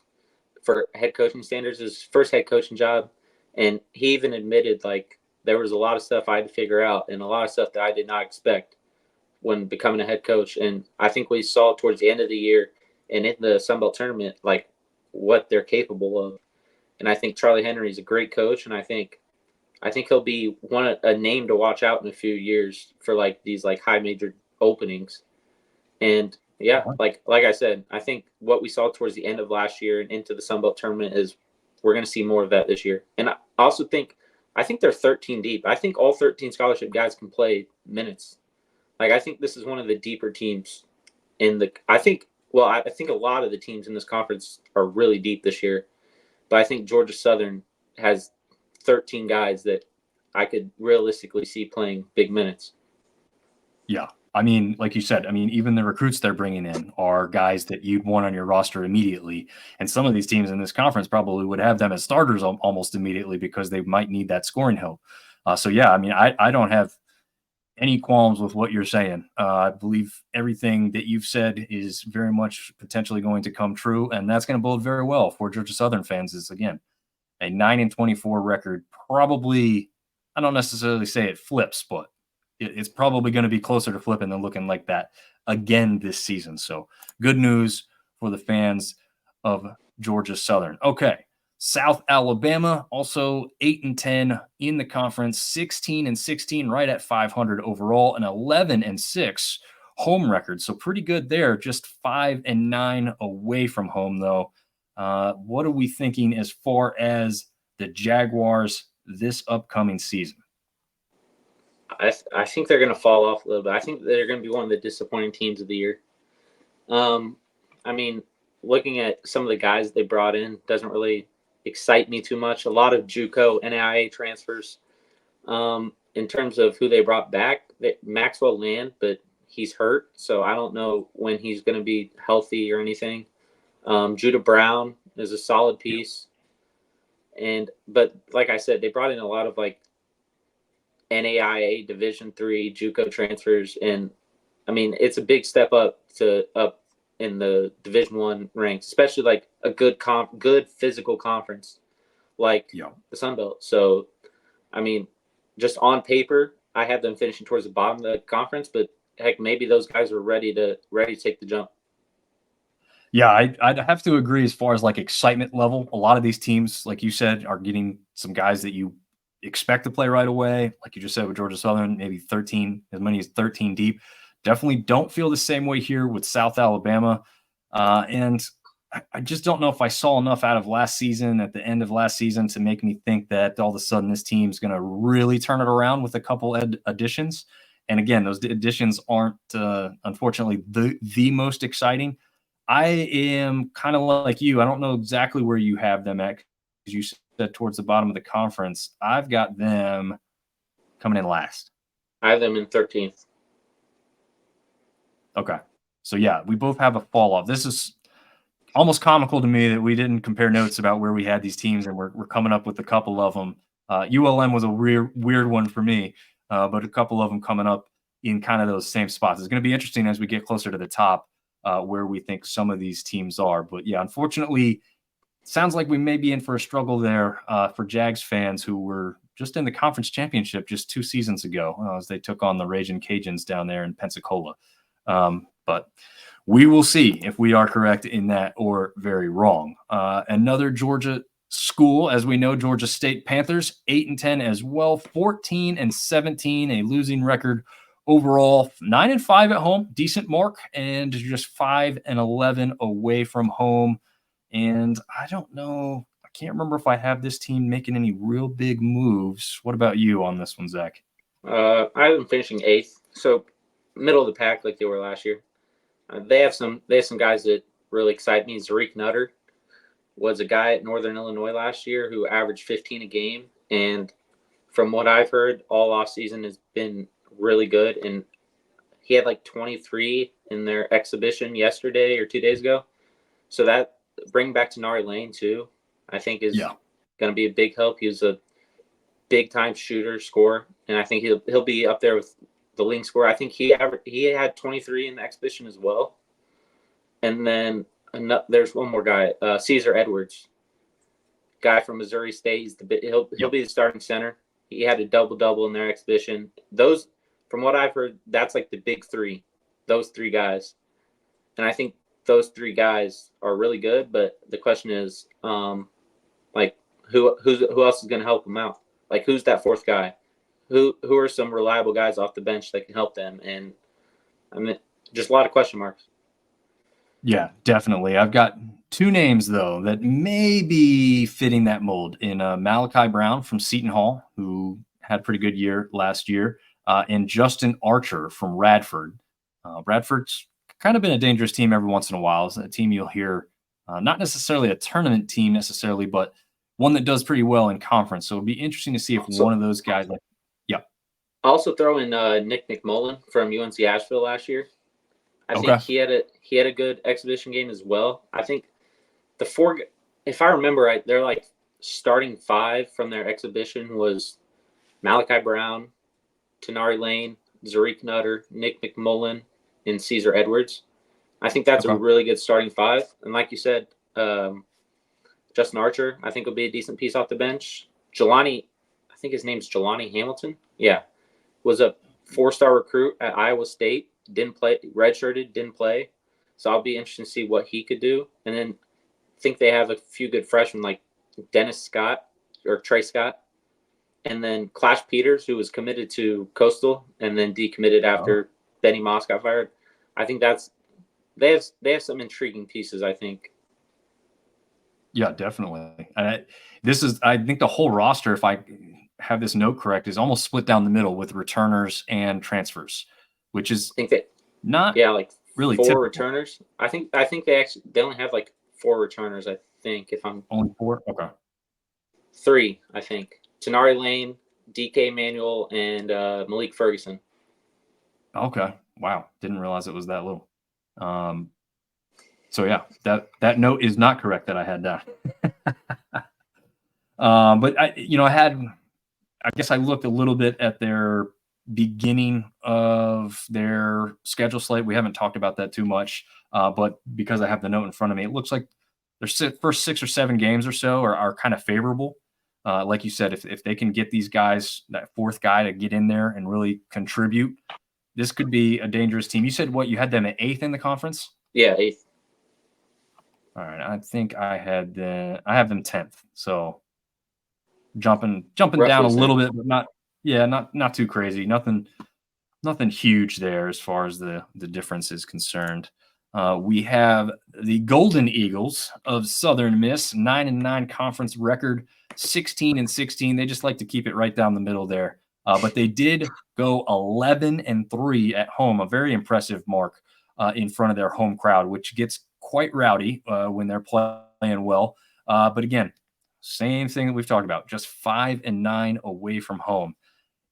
for head coaching standards, his first head coaching job. And he even admitted, like, there was a lot of stuff I had to figure out and a lot of stuff that I did not expect when becoming a head coach. And I think we saw towards the end of the year and in the Sun Belt tournament, like, what they're capable of. And I think Charlie Henry is a great coach, and I think he'll be a name to watch out in a few years for like these like high major openings. And yeah, like I said, I think what we saw towards the end of last year and into the Sun Belt tournament is we're going to see more of that this year. And I also think they're 13 deep. I think all 13 scholarship guys can play minutes. Like, I think this is one of the deeper teams I think a lot of the teams in this conference are really deep this year, but I think Georgia Southern has 13 guys that I could realistically see playing big minutes. Yeah. I mean, like you said, I mean, even the recruits they're bringing in are guys that you'd want on your roster immediately. And some of these teams in this conference probably would have them as starters almost immediately because they might need that scoring help. So, yeah, I mean, I don't have any qualms with what you're saying. I believe everything that you've said is very much potentially going to come true. And that's going to bode very well for Georgia Southern fans is, again, a 9-24 record. Probably, I don't necessarily say it flips, but it's probably going to be closer to flipping than looking like that again this season. So good news for the fans of Georgia Southern. Okay. South Alabama, also 8-10 in the conference, 16-16, right at 500 overall, and 11-6 home record. So pretty good there. Just 5-9 away from home, though. What are we thinking as far as the Jaguars this upcoming season? I think they're going to fall off a little bit. I think they're going to be one of the disappointing teams of the year. I mean, looking at some of the guys they brought in doesn't really excite me too much. A lot of JUCO NAIA transfers. In terms of who they brought back, Maxwell Land, but he's hurt, so I don't know when he's going to be healthy or anything. Judah Brown is a solid piece. But like I said, they brought in a lot of like NAIA Division III JUCO transfers, and I mean it's a big step up in the Division I ranks, especially like a good physical conference like the Sun Belt. So I mean, just on paper, I have them finishing towards the bottom of the conference, but heck, maybe those guys are ready to take the jump. Yeah, I'd have to agree as far as like excitement level. A lot of these teams, like you said, are getting some guys that you expect to play right away. Like you just said with Georgia Southern, maybe 13, as many as 13 deep. Definitely don't feel the same way here with South Alabama. And I just don't know if I saw enough out of last season, at the end of last season, to make me think that all of a sudden this team's going to really turn it around with a couple additions. And again, those additions aren't, unfortunately, the most exciting. I am kind of like you. I don't know exactly where you have them at, because you said towards the bottom of the conference. I've got them coming in last. I have them in 13th. Okay. So, yeah, we both have a fall off. This is almost comical to me that we didn't compare notes about where we had these teams, and we're coming up with a couple of them. ULM was a weird one for me, but a couple of them coming up in kind of those same spots. It's going to be interesting as we get closer to the top where we think some of these teams are. But, yeah, unfortunately, sounds like we may be in for a struggle there for Jags fans who were just in the conference championship just 2 seasons ago as they took on the Ragin' Cajuns down there in Pensacola. But we will see if we are correct in that or very wrong. Another Georgia school, as we know, Georgia State Panthers, 8-10 as well, 14-17, a losing record overall, 9-5 at home, decent mark, and just 5-11 away from home. And I don't know, I can't remember if I have this team making any real big moves. What about you on this one, Zach? I have them finishing 8th, so middle of the pack like they were last year. They have some guys that really excite me. Zareek Nutter was a guy at Northern Illinois last year who averaged 15 a game, and from what I've heard, all offseason has been really good. And he had like 23 in their exhibition yesterday or 2 days ago. So that bring back to Nari Lane too, I think is going to be a big help. He was a big time shooter, scorer, and I think he'll be up there with the leading scorer. I think he had 23 in the exhibition as well. And then there's one more guy, Caesar Edwards. guy from Missouri State. He'll be the starting center. He had a double-double in their exhibition. Those, from what I've heard, that's like the big three, those three guys. And I think those three guys are really good, but the question is, like, who else is going to help them out? Like, who's that fourth guy? Who are some reliable guys off the bench that can help them? And I mean, just a lot of question marks. Yeah, definitely. I've got two names, though, that may be fitting that mold in Malachi Brown from Seton Hall, who had a pretty good year last year, and Justin Archer from Radford. Radford's kind of been a dangerous team every once in a while. It's a team you'll hear, not necessarily a tournament team necessarily, but one that does pretty well in conference. So it'll be interesting to see if one of those guys, I also throw in Nick McMullen from UNC Asheville last year. I think he had a good exhibition game as well. I think the four, if I remember right, they're like starting five from their exhibition was Malachi Brown, Tenari Lane, Zarik Nutter, Nick McMullen, and Caesar Edwards. I think that's a really good starting five. And like you said, Justin Archer, I think will be a decent piece off the bench. Jelani, I think his name's Jelani Hamilton. Yeah, was a 4-star recruit at Iowa State. Didn't play, redshirted, didn't play. So I'll be interested to see what he could do. And then I think they have a few good freshmen like Dennis Scott or Trey Scott. And then Clash Peters, who was committed to Coastal and then decommitted after Benny Moss got fired. I think they have some intriguing pieces, I think. Yeah, definitely. I think the whole roster, if I have this note correct, is almost split down the middle with returners and transfers, which is like really 4 typical. returners. I think they only have like 4 returners. I think if I'm only 4, okay, 3. I think Tenari Lane, DK Manuel, and Malik Ferguson. Okay, wow, didn't realize it was that little. So yeah, that note is not correct that I had down. But I guess I looked a little bit at their beginning of their schedule slate. We haven't talked about that too much, but because I have the note in front of me, it looks like their first 6 or 7 games or so are kind of favorable. Like you said, if they can get these guys, that fourth guy, to get in there and really contribute, this could be a dangerous team. You said you had them at 8th in the conference? Yeah, 8th. All right, I think I have them 10th. So jumping down a little bit, but not too crazy. Nothing huge there as far as the difference is concerned. We have the Golden Eagles of Southern Miss, 9-9 conference record, 16-16. They just like to keep it right down the middle there. But they did go 11-3 at home, a very impressive mark in front of their home crowd, which gets quite rowdy when they're playing well. But again, same thing that we've talked about, just 5-9 away from home.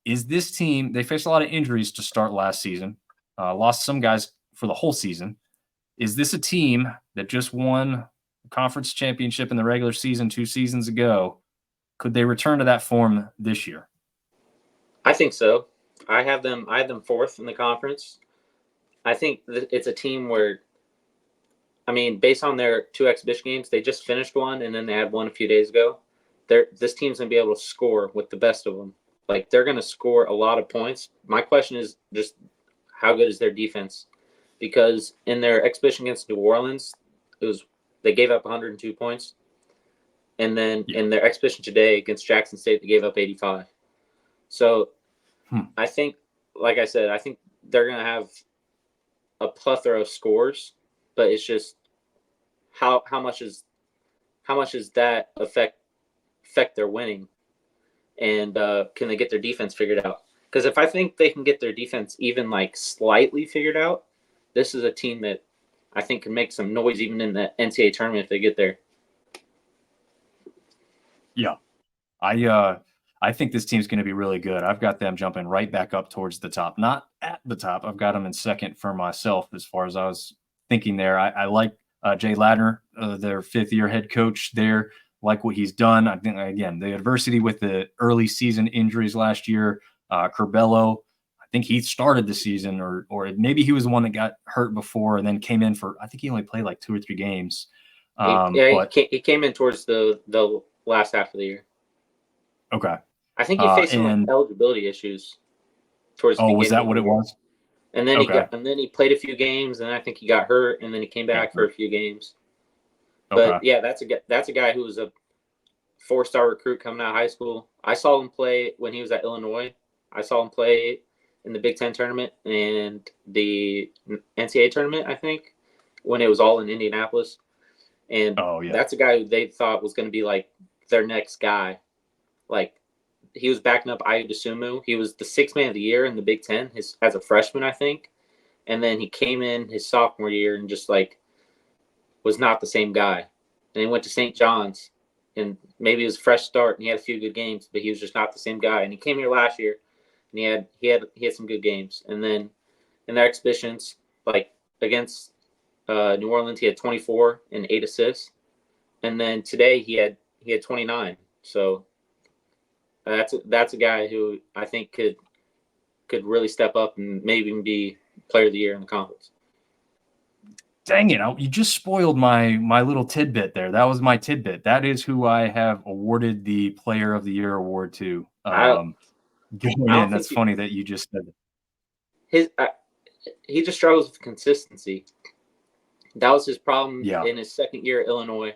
Is this team, they faced a lot of injuries to start last season, lost some guys for the whole season. Is this a team that just won the conference championship in the regular season 2 seasons ago? Could they return to that form this year? I think so. I have them 4th in the conference. I think it's a team where, I mean, based on their 2 exhibition games, they just finished one and then they had one a few days ago. This team's going to be able to score with the best of them. Like, they're going to score a lot of points. My question is just how good is their defense? Because in their exhibition against New Orleans, they gave up 102 points. And then in their exhibition today against Jackson State, they gave up 85. So I think, like I said, I think they're going to have a plethora of scores, but it's just how much does that affect their winning, and can they get their defense figured out? Because if I think they can get their defense even like slightly figured out, this is a team that I think can make some noise even in the NCAA tournament if they get there. Yeah, I think this team's going to be really good. I've got them jumping right back up towards the top, not at the top. I've got them in 2nd for myself as far as I was thinking there. I like Jay Ladner, their 5th-year head coach there, like what he's done. I think, again, the adversity with the early season injuries last year, Curbelo, I think he started the season or maybe he was the one that got hurt before and then came in for, I think he only played like 2 or 3 games. He came in towards the last half of the year. Okay. I think he faced some And eligibility issues towards the was beginning that of what the it year. was? And then Okay. he played a few games, and I think he got hurt, and then he came back for a few games. Okay. But yeah, that's a guy who was a 4-star recruit coming out of high school. I saw him play when he was at Illinois. I saw him play in the Big Ten tournament and the NCAA tournament, I think, when it was all in Indianapolis. And that's a guy who they thought was going to be like their next guy. Like, he was backing up Ayu Dosunmu. He was the 6th man of the year in the Big Ten as a freshman, I think. And then he came in his sophomore year and just like was not the same guy. And he went to St. John's, and maybe it was a fresh start, and he had a few good games, but he was just not the same guy. And he came here last year, and he had some good games. And then in their exhibitions, like against New Orleans, he had 24 and 8 assists. And then today he had 29. So that's a guy who I think could really step up and maybe even be player of the year in the conference. Dang it! You just spoiled my little tidbit there. That was my tidbit. That is who I have awarded the Player of the Year award to. That's funny that you just said that. He just struggles with consistency. That was his problem in his second year at Illinois,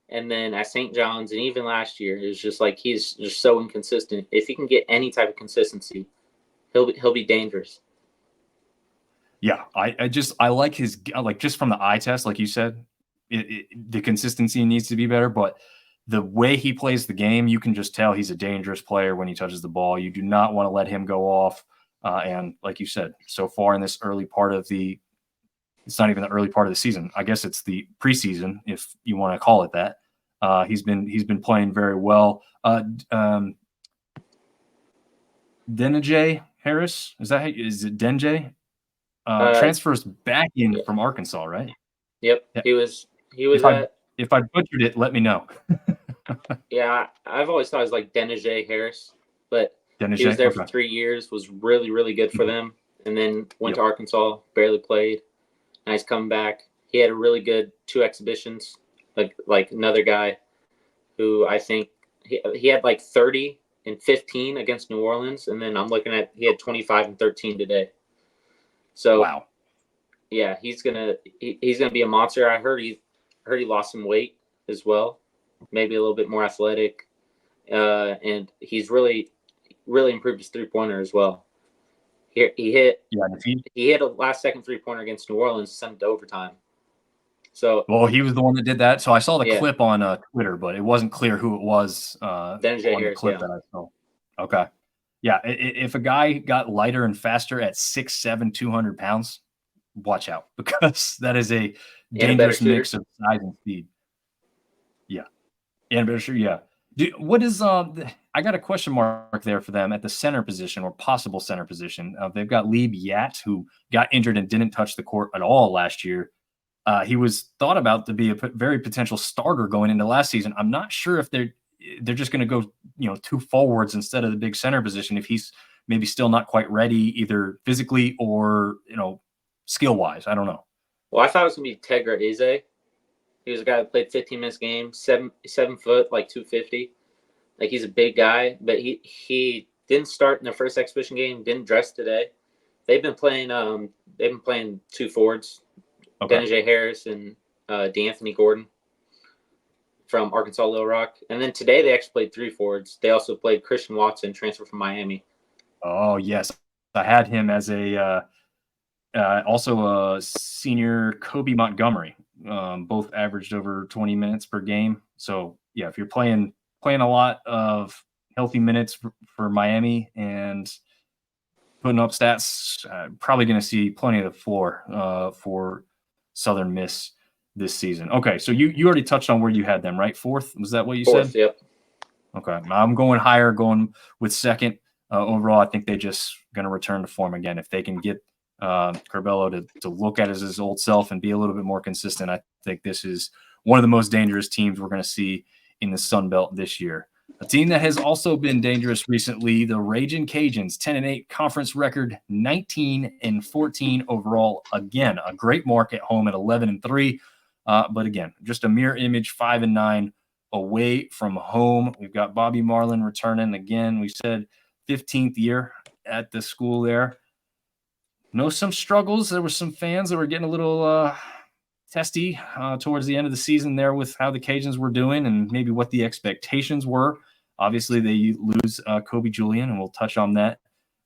and then at St. John's, and even last year. It was just like he's just so inconsistent. If he can get any type of consistency, he'll be dangerous. Yeah, I like his, like, just from the eye test, like you said, the consistency needs to be better, but the way he plays the game, you can just tell he's a dangerous player when he touches the ball. You do not want to let him go off. And like you said, so far in this early part of it's not even the early part of the season. I guess it's the preseason, if you want to call it that. He's been playing very well. Denijay Harris, is it Denjay? Transfers back in from Arkansas, right? Yep. Yeah. He was if I butchered it, let me know. Yeah, I've always thought it was like Denijay Harris, but Denijay, he was there for 3 years, was really, really good for them, and then went to Arkansas, barely played. Nice comeback. He had a really good 2 exhibitions, like another guy who I think he had like 30 and 15 against New Orleans, and then I'm looking at he had 25 and 13 today. So wow. Yeah, he's gonna be a monster. I heard he lost some weight as well, maybe a little bit more athletic, and he's really improved his 3-pointer as well. He hit a last-second 3-pointer against New Orleans, sent it to overtime. So he was the one that did that. So I saw the clip on Twitter, but it wasn't clear who it was on the clip that I saw. Okay, yeah. If a guy got lighter and faster at 6'7", 200 pounds, watch out, because that is a dangerous mix of size and speed. Yeah. And better shooter, yeah. What is I got a question mark there for them at the center position, or possible center position. They've got Lieb Yat, who got injured and didn't touch the court at all last year. He was thought about to be a very potential starter going into last season. I'm not sure if they're just going to go 2 forwards instead of the big center position, if he's maybe still not quite ready, either physically or skill wise. I don't know. Well, I thought it was gonna be Tegra Eze. He was a guy that played 15 minutes a game, 7 foot, like 250. Like, he's a big guy, but he didn't start in the first exhibition game. Didn't dress today. They've been playing 2 forwards, Denijay Harris and D'Anthony Gordon from Arkansas Little Rock, and then today they actually played 3 forwards. They also played Christian Watson, transfer from Miami. Oh yes, I had him as also a senior. Kobe Montgomery, both averaged over 20 minutes per game. So yeah, if you're playing a lot of healthy minutes for Miami and putting up stats, probably going to see plenty of the floor for Southern Miss this season. Okay, so you already touched on where you had them, right? 4th, was that what you said? 4th, yep. Okay, I'm going higher, going with 2nd. Overall, I think they're just going to return to form again. If they can get Curbelo to look at his old self and be a little bit more consistent, I think this is one of the most dangerous teams we're going to see in the Sun Belt this year. A team that has also been dangerous recently, the Ragin' Cajuns, 10-8 conference record, 19-14 overall. Again, a great mark at home at 11-3. But again, just a mirror image, 5-9 away from home. We've got Bobby Marlin returning again. We said 15th year at the school there. Know some struggles. There were some fans that were getting a little testy towards the end of the season there with how the Cajuns were doing and maybe what the expectations were. Obviously, they lose Kobe Julian, and we'll touch on that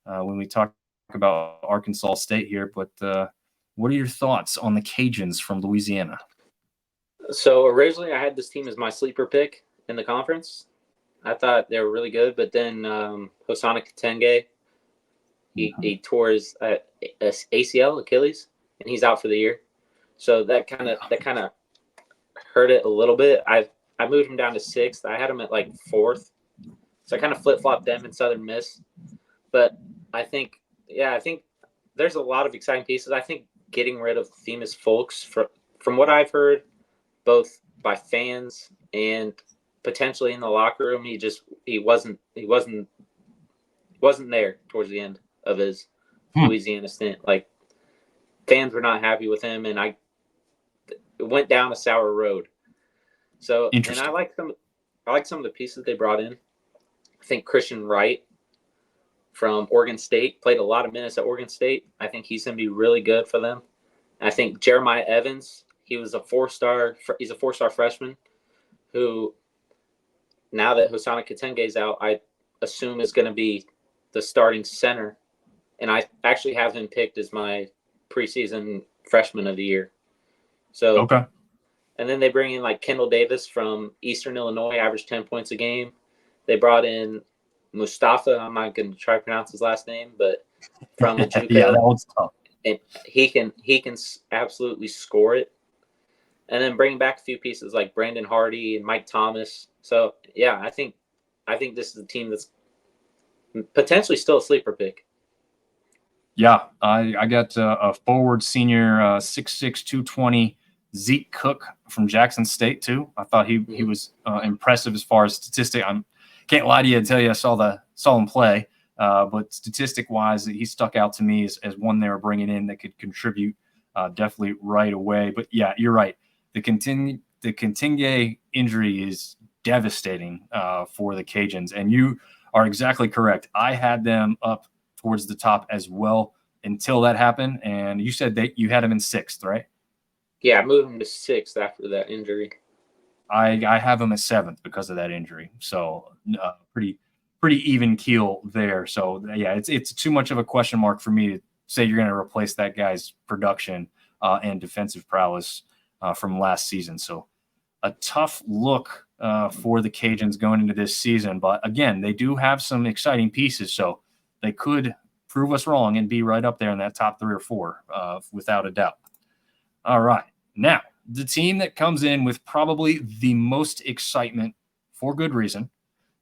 when we talk about Arkansas State here. But what are your thoughts on the Cajuns from Louisiana? So originally I had this team as my sleeper pick in the conference. I thought they were really good, but then Hosanna Katenge, he tore his ACL, Achilles, and he's out for the year. So that kind of hurt it a little bit. I moved him down to 6th. I had him at like 4th. So I kind of flip-flopped them in Southern Miss. But I think there's a lot of exciting pieces. I think getting rid of Themis Folks, from what I've heard, both by fans and potentially in the locker room, he wasn't there towards the end of his Louisiana stint. Like, fans were not happy with him, and it went down a sour road. So, and I like some of the pieces they brought in. I think Christian Wright from Oregon State played a lot of minutes at Oregon State. I think he's going to be really good for them. And I think Jeremiah Evans, he's a 4-star freshman who, now that Hosanna Katenge's out, I assume is going to be the starting center. And I actually have him picked as my preseason freshman of the year. So, okay. And then they bring in like Kendall Davis from Eastern Illinois, averaged 10 points a game. They brought in Mustafa. I'm not going to try to pronounce his last name, but from JUCO. Yeah, that one's tough. And he can absolutely score it. And then bring back a few pieces like Brandon Hardy and Mike Thomas. So yeah, I think this is a team that's potentially still a sleeper pick. Yeah, I got a forward senior 6'6", 220 Zeke Cook from Jackson State too. I thought he was impressive as far as statistic. I can't lie to you and tell you I saw him play, but statistic wise, he stuck out to me as one they were bringing in that could contribute definitely right away. But yeah, you're right. The Katinge injury is devastating for the Cajuns, and you are exactly correct. I had them up towards the top as well until that happened, and you said that you had him in 6th, right? Yeah, I moved him to 6th after that injury. I have him at 7th because of that injury, so pretty even keel there. So yeah, it's too much of a question mark for me to say you're going to replace that guy's production and defensive prowess from last season. So a tough look for the Cajuns going into this season. But again, they do have some exciting pieces, so they could prove us wrong and be right up there in that top 3 or 4 without a doubt. All right. Now, the team that comes in with probably the most excitement for good reason,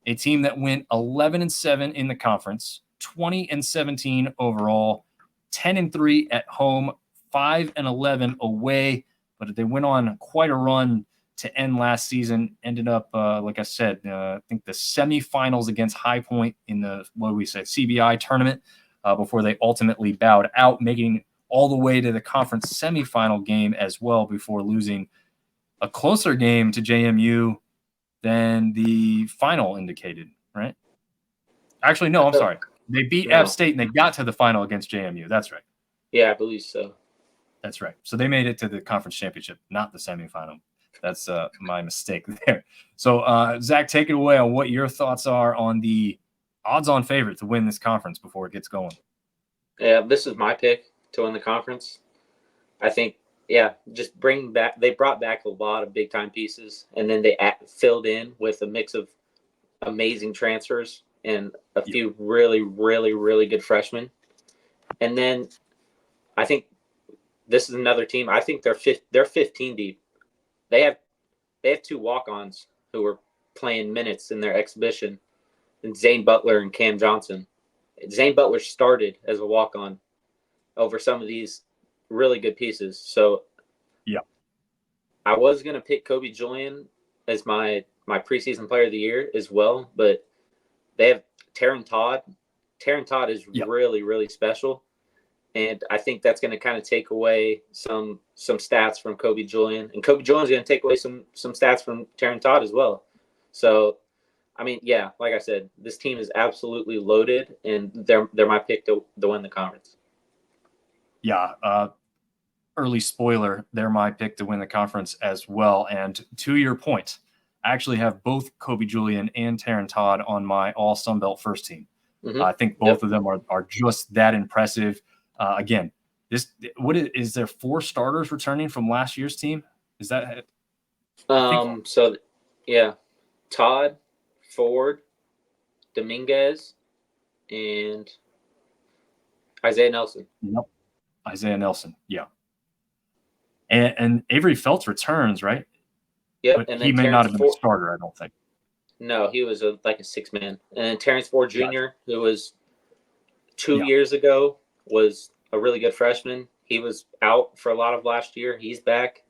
a team that went 11-7 in the conference, 20-17 overall, 10-3 at home, 5-11 away, but they went on quite a run to end last season. Ended up, like I said, I think the semifinals against High Point in the CBI tournament before they ultimately bowed out, making all the way to the conference semifinal game as well before losing a closer game to JMU than the final indicated, right? Actually, no, I'm sorry. They beat App State and they got to the final against JMU. That's right. Yeah, I believe so. That's right. So they made it to the conference championship, not the semifinal. That's my mistake there. So, Zach, take it away on what your thoughts are on the odds-on favorite to win this conference before it gets going. Yeah, this is my pick to win the conference. I think, just they brought back a lot of big-time pieces, and then they filled in with a mix of amazing transfers and a few really, really, really good freshmen. And then I think this is another team. I think they're 15 deep. They have 2 walk-ons who were playing minutes in their exhibition, and Zane Butler and Cam Johnson. Zane Butler started as a walk-on over some of these really good pieces. So yeah, I was going to pick Kobe Julian as my preseason player of the year as well, but they have Taryn Todd. Taryn Todd is really, really special. And I think that's going to kind of take away some stats from Kobe Julian. And Kobe Julian's going to take away some stats from Taryn Todd as well. So, I mean, yeah, like I said, this team is absolutely loaded, and they're my pick to win the conference. Yeah, early spoiler, they're my pick to win the conference as well. And to your point, I actually have both Kobe Julian and Taron Todd on my all Sun Belt first team. Mm-hmm. I think both of them are just that impressive. Again, is there 4 starters returning from last year's team? Is that? So, yeah, Todd, Ford, Dominguez, and Isaiah Nelson. Yep. Isaiah Nelson. Yeah. And Avery Felts returns, right? Yep. But And he then may not Terrence have been Ford. a starter, I don't think. No, he was like a 6-man. And then Terrence Ford Jr., Gotcha. who was 2 years ago, was a really good freshman. He was out for a lot of last year. He's back.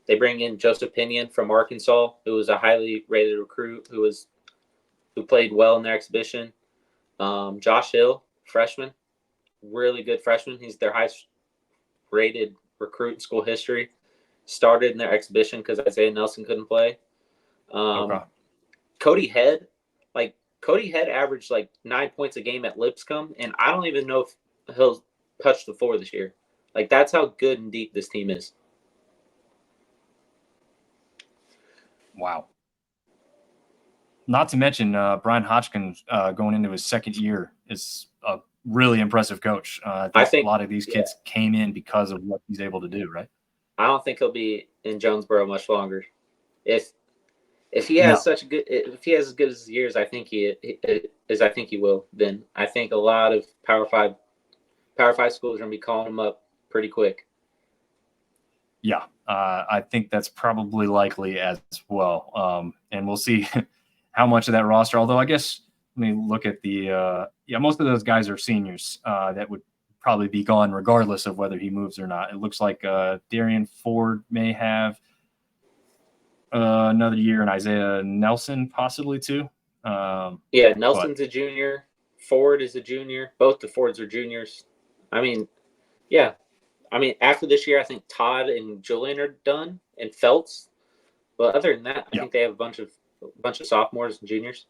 They bring in Joseph Pinion from Arkansas, who was a highly rated recruit who played well in their exhibition. Josh Hill, freshman, really good freshman. He's their highest rated recruit in school history. Started in their exhibition because Isaiah Nelson couldn't play. Okay. Cody Head averaged like 9 points a game at Lipscomb, and I don't even know if he'll touch the floor this year. Like, that's how good and deep this team is. Wow. Not to mention Brian Hodgkins going into his second year is a really impressive coach. I think a lot of these kids came in because of what he's able to do, right? I don't think he'll be in Jonesboro much longer. If he has as good as years, I think he will. Then I think a lot of Power 5 schools are going to be calling him up pretty quick. Yeah, I think that's probably likely as well. And we'll see how much of that roster. Although I guess let me look at the most of those guys are seniors that would probably be gone regardless of whether he moves or not. It looks like Darian Ford may have another year, and Isaiah Nelson possibly too. Nelson's a junior. Ford is a junior. Both the Fords are juniors. I mean, yeah. I mean, after this year, I think Todd and Julian are done, and Feltz. But other than that, I think they have a bunch of sophomores and juniors.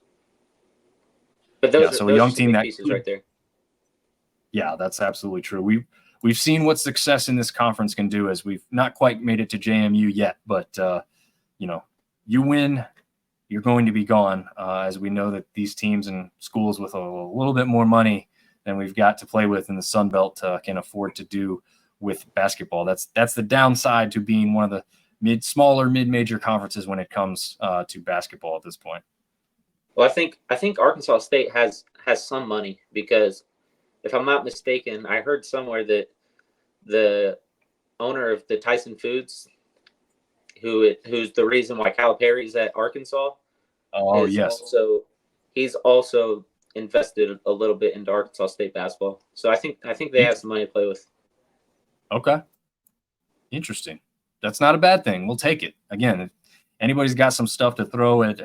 But those are a young team big pieces right there. Yeah, that's absolutely true. We've seen what success in this conference can do, as we've not quite made it to JMU yet, but you win, you're going to be gone. As we know that these teams and schools with a little bit more money than we've got to play with in the Sun Belt can afford to do with basketball. That's the downside to being one of the smaller mid-major conferences when it comes to basketball at this point. Well, I think Arkansas State has some money, because if I'm not mistaken, I heard somewhere that the owner of the Tyson Foods, who's the reason why Calipari's at Arkansas, he's also invested a little bit into Arkansas State basketball. So I think they have some money to play with. Okay. Interesting. That's not a bad thing. We'll take it. Again, if anybody's got some stuff to throw at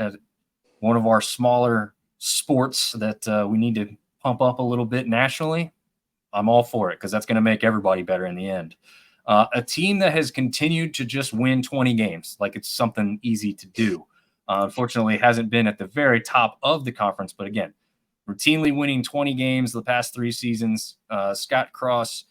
one of our smaller sports that we need to pump up a little bit nationally, I'm all for it, because that's going to make everybody better in the end. A team that has continued to just win 20 games like it's something easy to do. Unfortunately, hasn't been at the very top of the conference, but again, routinely winning 20 games the past 3 seasons. Scott Cross,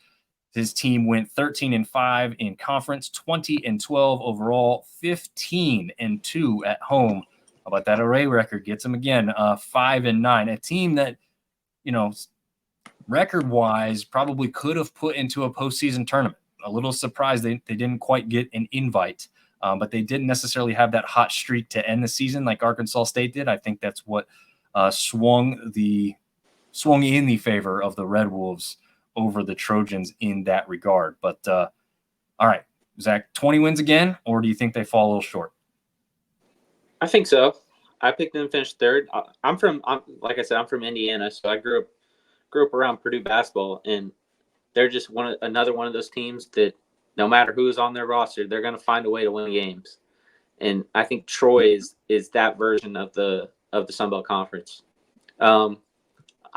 his team went 13-5 in conference, 20-12 overall, 15-2 at home. How about that array record? Gets them again, 5-9. A team that, record-wise, probably could have put into a postseason tournament. A little surprised they didn't quite get an invite, but they didn't necessarily have that hot streak to end the season like Arkansas State did. I think that's what swung in the favor of the Red Wolves over the Trojans in that regard. But all right, Zach, 20 wins again, or do you think they fall a little short? I think so. I picked them to finish third. Like I said, I'm from Indiana, so I grew up around Purdue basketball, and they're just another one of those teams that no matter who's on their roster, they're going to find a way to win games. And I think Troy is that version of the Sun Belt Conference. I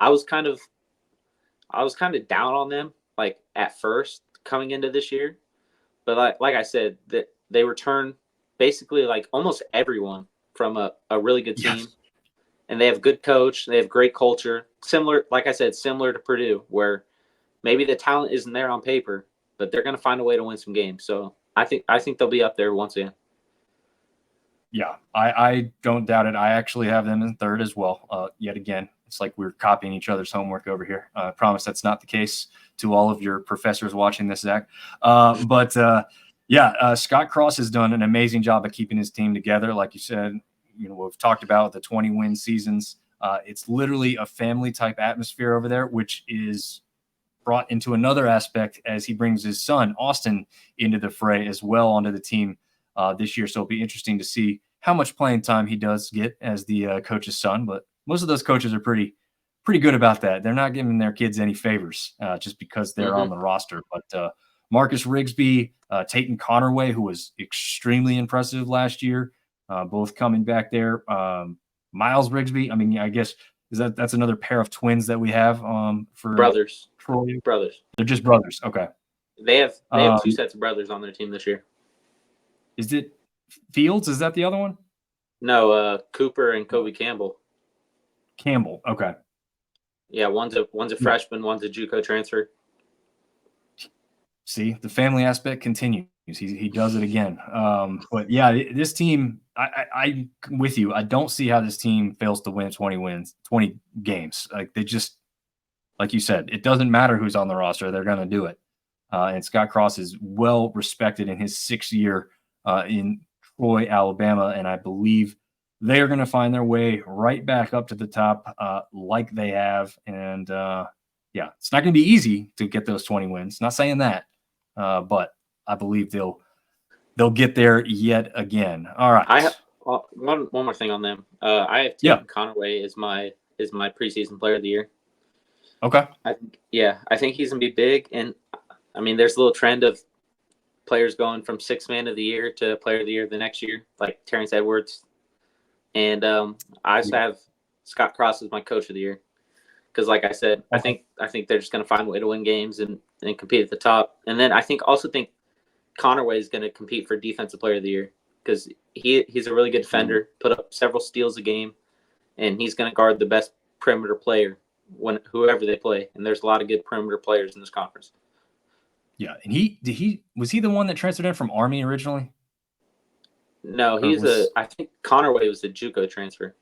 was kind of down on them, like, at first coming into this year, but like I said, that they return basically like almost everyone from a really good team. Yes. And they have good coach. They have great culture. Similar, like I said, similar to Purdue, where maybe the talent isn't there on paper, but they're going to find a way to win some games. So I think they'll be up there once again. Yeah, I don't doubt it. I actually have them in third as well. Yet again, it's like we're copying each other's homework over here. I promise that's not the case to all of your professors watching this, Zach. Scott Cross has done an amazing job of keeping his team together. Like you said, we've talked about the 20-win seasons. It's literally a family-type atmosphere over there, which is brought into another aspect as he brings his son, Austin, into the fray as well onto the team this year. So it'll be interesting to see how much playing time he does get as the coach's son. But most of those coaches are pretty good about that. They're not giving their kids any favors just because they're on the roster. But Marcus Rigsby, Tayton Connerway, who was extremely impressive last year, both coming back there. Miles Rigsby, I mean, I guess that's another pair of twins that we have for brothers. Troy. Brothers. They're just brothers. Okay. They have two sets of brothers on their team this year. Is it Fields? Is that the other one? No, Cooper and Kobe Campbell. Campbell. Okay. Yeah, one's a freshman, one's a JUCO transfer. See, the family aspect continues. He does it again. But yeah, this team, I'm with you. I don't see how this team fails to win 20 games. Like they just, like you said, it doesn't matter who's on the roster. They're going to do it. And Scott Cross is well respected in his 6th year in Troy, Alabama. And I believe they are going to find their way right back up to the top like they have. And it's not going to be easy to get those 20 wins. Not saying that, but I believe they'll get there yet again. All right. I have one more thing on them. I have Tayton Connerway as my preseason player of the year. Okay. I think he's gonna be big, and I mean, there's a little trend of players going from 6th man of the year to player of the year the next year, like Terrence Edwards, and I also have Scott Cross as my coach of the year because, like I said, I think they're just gonna find a way to win games and compete at the top, and then I think Connerway is going to compete for defensive player of the year because he's a really good defender, put up several steals a game, and he's going to guard the best perimeter player whoever they play. And there's a lot of good perimeter players in this conference. Yeah, and was he the one that transferred in from Army originally? No, I think Connerway was the JUCO transfer.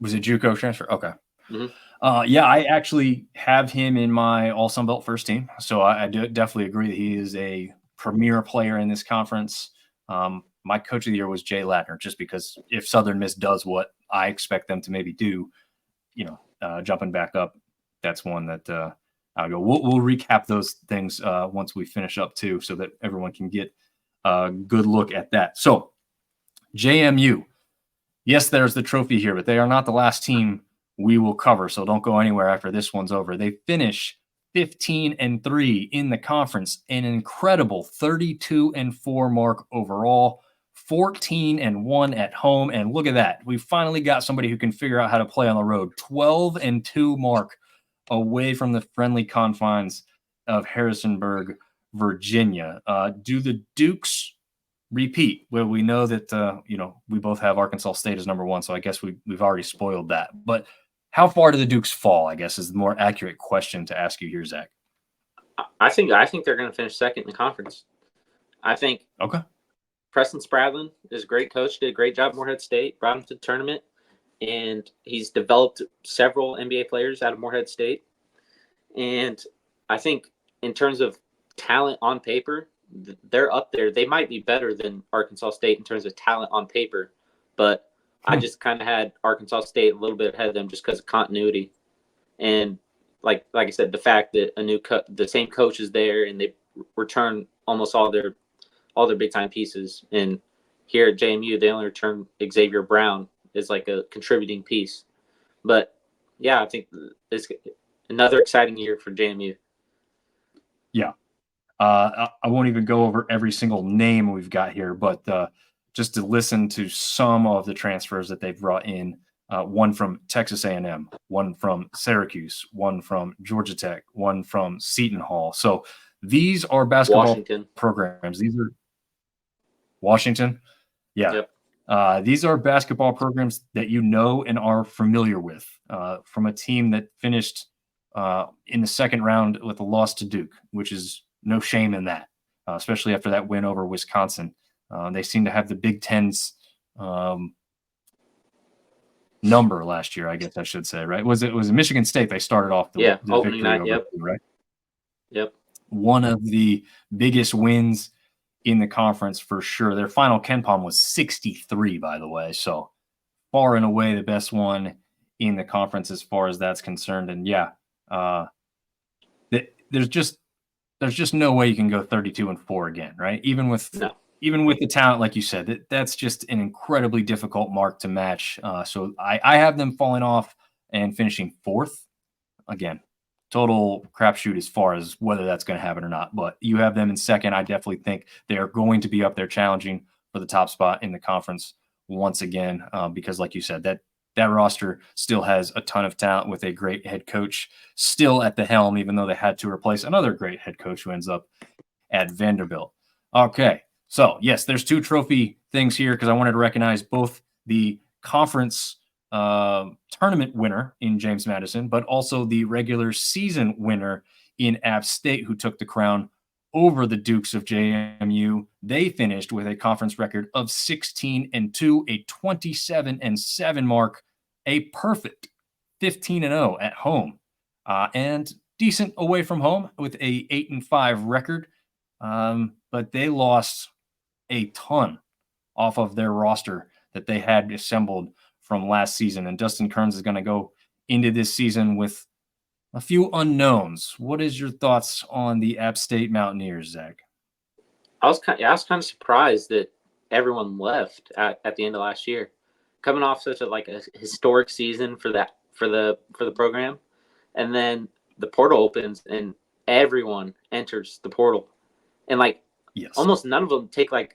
Was it JUCO transfer? Okay. Mm-hmm. I actually have him in my All Sun Belt first team, so I do definitely agree that he is a premier player in this conference. My coach of the year was Jay Ladner, just because if Southern Miss does what I expect them to maybe do, jumping back up, that's one that I'll go. We'll recap those things once we finish up too, so that everyone can get a good look at that. So JMU, yes, there's the trophy here, but they are not the last team we will cover. So don't go anywhere after this one's over. They finish 15-3 in the conference, an incredible 32-4 mark overall, 14-1 at home. And look at that. We finally got somebody who can figure out how to play on the road. 12-2 mark away from the friendly confines of Harrisonburg, Virginia. Do the Dukes repeat? Well, we know that, we both have Arkansas State as number 1. So I guess we've already spoiled that, but how far do the Dukes fall, I guess, is the more accurate question to ask you here, Zach. I think they're going to finish 2nd in the conference. I think Preston Spradlin is a great coach, did a great job at Morehead State, brought him to the tournament, and he's developed several NBA players out of Morehead State. And I think in terms of talent on paper, they're up there. They might be better than Arkansas State in terms of talent on paper, but I just kind of had Arkansas State a little bit ahead of them just because of continuity. And like I said, the fact that the same coach is there and they return almost all their big time pieces. And here at JMU, they only return Xavier Brown as like a contributing piece. But yeah, I think it's another exciting year for JMU. Yeah. I won't even go over every single name we've got here, but just to listen to some of the transfers that they've brought in, one from Texas A&M, one from Syracuse, one from Georgia Tech, one from Seton Hall. So these are basketball programs. These are Washington. Yeah. Yep. These are basketball programs that you know and are familiar with, from a team that finished in the second round with a loss to Duke, which is no shame in that, especially after that win over Wisconsin. They seem to have the Big Ten's number last year, I guess I should say, right? Was it Michigan State? They started off the opening victory night, over, right? Yep. One of the biggest wins in the conference for sure. Their final KenPom was 63, by the way. So far and away the best one in the conference as far as that's concerned. And there's just no way you can go 32-4 again, right? Even with the talent, like you said, that's just an incredibly difficult mark to match. So I have them falling off and finishing fourth. Again, total crapshoot as far as whether that's going to happen or not. But you have them in second. I definitely think they are going to be up there challenging for the top spot in the conference once again, because like you said, that roster still has a ton of talent with a great head coach still at the helm, even though they had to replace another great head coach who ends up at Vanderbilt. Okay, so yes, there's two trophy things here because I wanted to recognize both the conference tournament winner in James Madison, but also the regular season winner in App State, who took the crown over the Dukes of JMU. They finished with a conference record of 16-2, a 27-7 mark, a perfect 15-0 at home, and decent away from home with a 8-5 record. But they lost a ton off of their roster that they had assembled from last season. And Dustin Kearns is going to go into this season with a few unknowns. What is your thoughts on the App State Mountaineers, Zach? I was kind of surprised that everyone left at the end of last year, coming off such a historic season for the program, and then the portal opens and everyone enters the portal, and almost none of them take a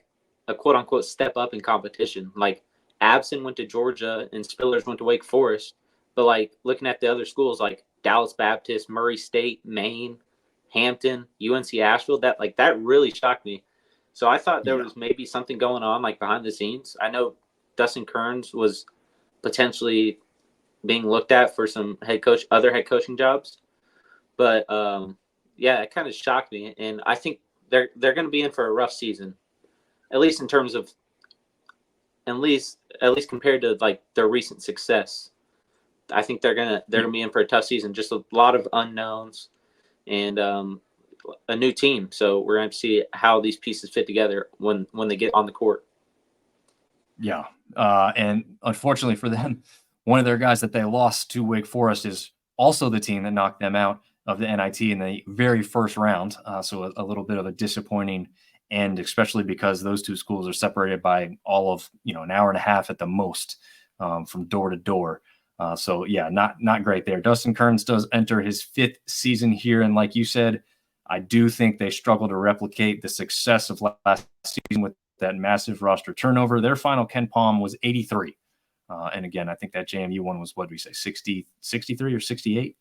quote unquote step up in competition. Like Abson went to Georgia and Spillers went to Wake Forest, but looking at the other schools like Dallas Baptist, Murray State, Maine, Hampton, UNC Asheville, that really shocked me. So I thought there was maybe something going on behind the scenes. I know Dustin Kearns was potentially being looked at for some other head coaching jobs, but it kind of shocked me, and I think they're going to be in for a rough season, at least in terms of at least compared to their recent success. I think they're gonna be in for a tough season. Just a lot of unknowns and a new team. So we're going to see how these pieces fit together when they get on the court. Yeah, and unfortunately for them, one of their guys that they lost to Wake Forest is also the team that knocked them out of the NIT in the very first round. So a little bit of a disappointing end, especially because those two schools are separated by all of an hour and a half at the most from door to door. So not great there. Dustin Kearns does enter his fifth season here, and like you said, I do think they struggle to replicate the success of last season with that massive roster turnover. Their final KenPom was 83. And again, I think that JMU one was, what did we say, 63 or 68?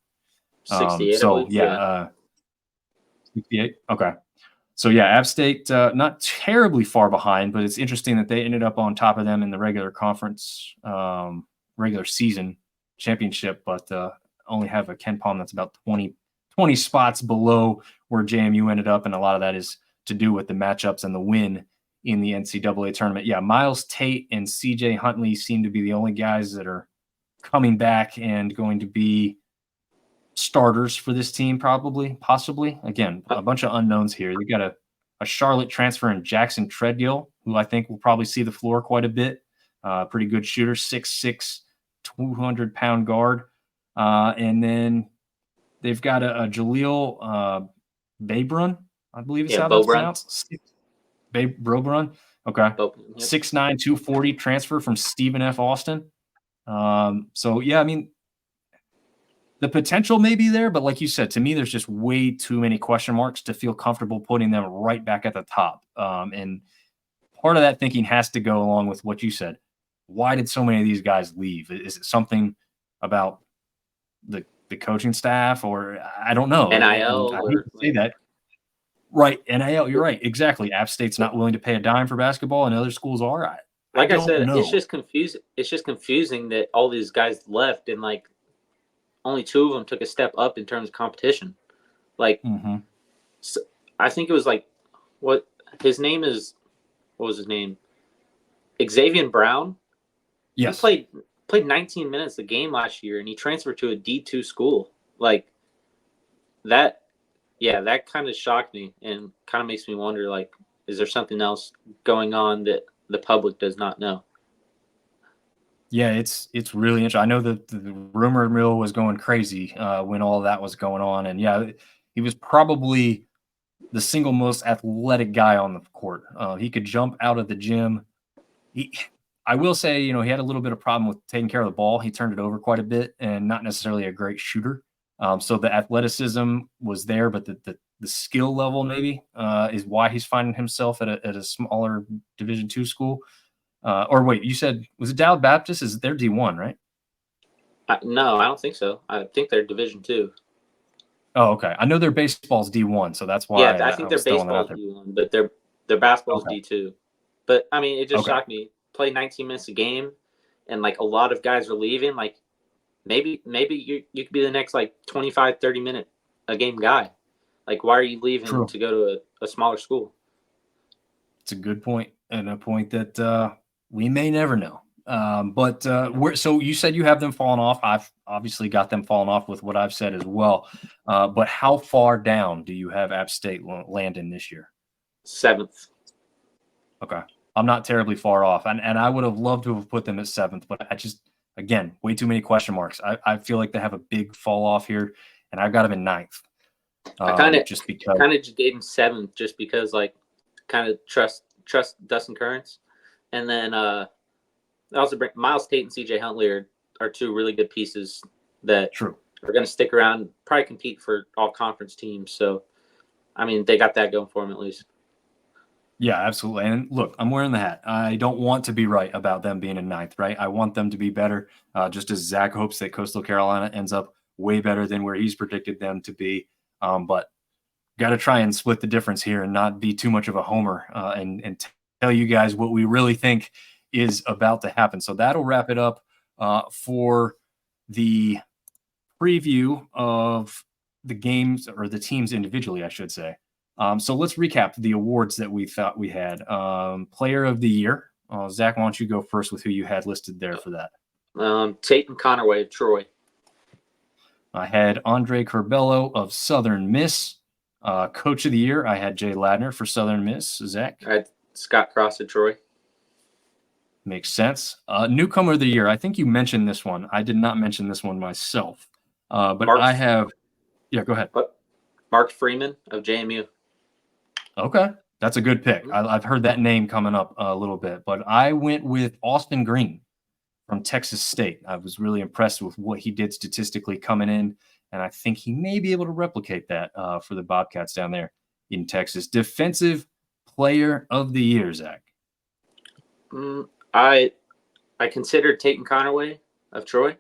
68. 68. Okay. So App State, not terribly far behind, but it's interesting that they ended up on top of them in the regular conference, regular season championship, but only have a KenPom that's about 20 spots below where JMU ended up. And a lot of that is to do with the matchups and the win in the NCAA tournament. Yeah, Miles Tate and CJ Huntley seem to be the only guys that are coming back and going to be starters for this team, possibly. Again, a bunch of unknowns here. They got a Charlotte transfer in Jackson Treadgill, who I think will probably see the floor quite a bit. Pretty good shooter, 6'6", 200-pound guard. And then they've got a Jaleel Baybrun, I believe is how that's pronounced. Brobrun. Okay. 6'9", 240 transfer from Stephen F. Austin. I mean, the potential may be there, but like you said, to me, there's just way too many question marks to feel comfortable putting them right back at the top. And part of that thinking has to go along with what you said. Why did so many of these guys leave? Is it something about the coaching staff, or I don't know? NIL. I hate to say that. Right, NIL. You're right. Exactly. App State's not willing to pay a dime for basketball, and other schools are. I like I don't said, it's know. just confusing. It's just confusing that all these guys left and like only two of them took a step up in terms of competition. Like, Mm-hmm. so I think it was like what his name is. What was his name? Xavier Brown. He Yes. played 19 minutes a game last year, and he transferred to a D2 school. Like that, yeah, that kind of shocked me, and kind of makes me wonder, like, is there something else going on that the public does not know? Yeah, it's really interesting. I know that the rumor mill was going crazy when all that was going on, and yeah, he was probably the single most athletic guy on the court. He could jump out of the gym. He, I will say, he had a little bit of problem with taking care of the ball. He turned it over quite a bit, and not necessarily a great shooter. So the athleticism was there, but the skill level maybe is why he's finding himself at a smaller Division II school. Or wait, you said was it Dallas Baptist? Is they're D1, right? No, I don't think so. I think they're Division II. Oh, okay. I know their baseball's D1, so that's Yeah, why I I think their was throwing that baseball out is there. D1, but their basketball is Okay. D2. But I mean, it just Okay. shocked me. Play 19 minutes a game, and like a lot of guys are leaving. Like maybe you could be the next like 25, 30 minute a game guy. Like, why are you leaving True. to go to a smaller school? It's a good point, and a point that we may never know. But so you said you have them falling off. I've obviously got them falling off with what I've said as well. But how far down do you have App State landing this year? 7th. Okay. I'm not terribly far off. And I would have loved to have put them at 7th, but I just, again, way too many question marks. I feel like they have a big fall off here, and I've got them in 9th. I kind of Just because. kind of just gave him 7th just because like kind of trust Dustin Currents, and then I also bring Miles Tate and CJ Huntley are two really good pieces that True. are going to stick around, probably compete for all conference teams. So I mean, they got that going for them at least. Yeah, absolutely. And look, I'm wearing the hat. I don't want to be right about them being in 9th, right? I want them to be better, just as Zach hopes that Coastal Carolina ends up way better than where he's predicted them to be. But got to try and split the difference here and not be too much of a homer and tell you guys what we really think is about to happen. So that'll wrap it up for the preview of the games or the teams individually, I should say. So let's recap the awards that we thought we had. Player of the Year. Zach, why don't you go first with who you had listed there for that? Tate Connerway of Troy. I had Andre Corbello of Southern Miss. Coach of the Year, I had Jay Ladner for Southern Miss. Zach? I had Scott Cross of Troy. Makes sense. Newcomer of the Year, I think you mentioned this one. I did not mention this one myself. But I have – yeah, go ahead. Mark Freeman of JMU. Okay. That's a good pick. I've heard that name coming up a little bit. But I went with Austin Green from Texas State. I was really impressed with what he did statistically coming in, and I think he may be able to replicate that for the Bobcats down there in Texas. Defensive Player of the Year, Zach. I considered Tate Connerway of Troy,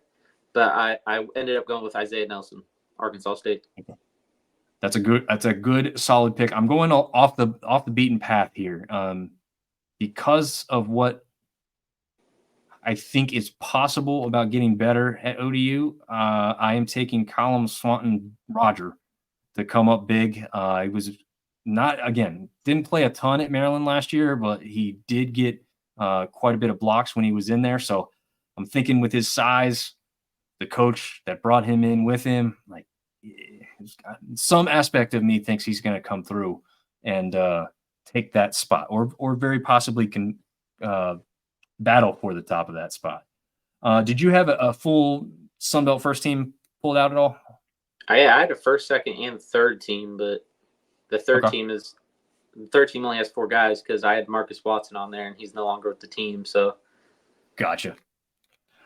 but I ended up going with Isaiah Nelson, Arkansas State. Okay. That's a good solid pick. I'm going off the beaten path here because of what I think is possible about getting better at ODU. I am taking Colum Swanton Roger to come up big. He was didn't play a ton at Maryland last year, but he did get quite a bit of blocks when he was in there. So I'm thinking with his size, the coach that brought him in with him, like some aspect of me thinks he's going to come through and take that spot or very possibly can battle for the top of that spot. Did you have a full Sun Belt first team pulled out at all? I had a first, second, and third team, but the third team only has 4 guys because I had Marcus Watson on there and he's no longer with the team. So, gotcha.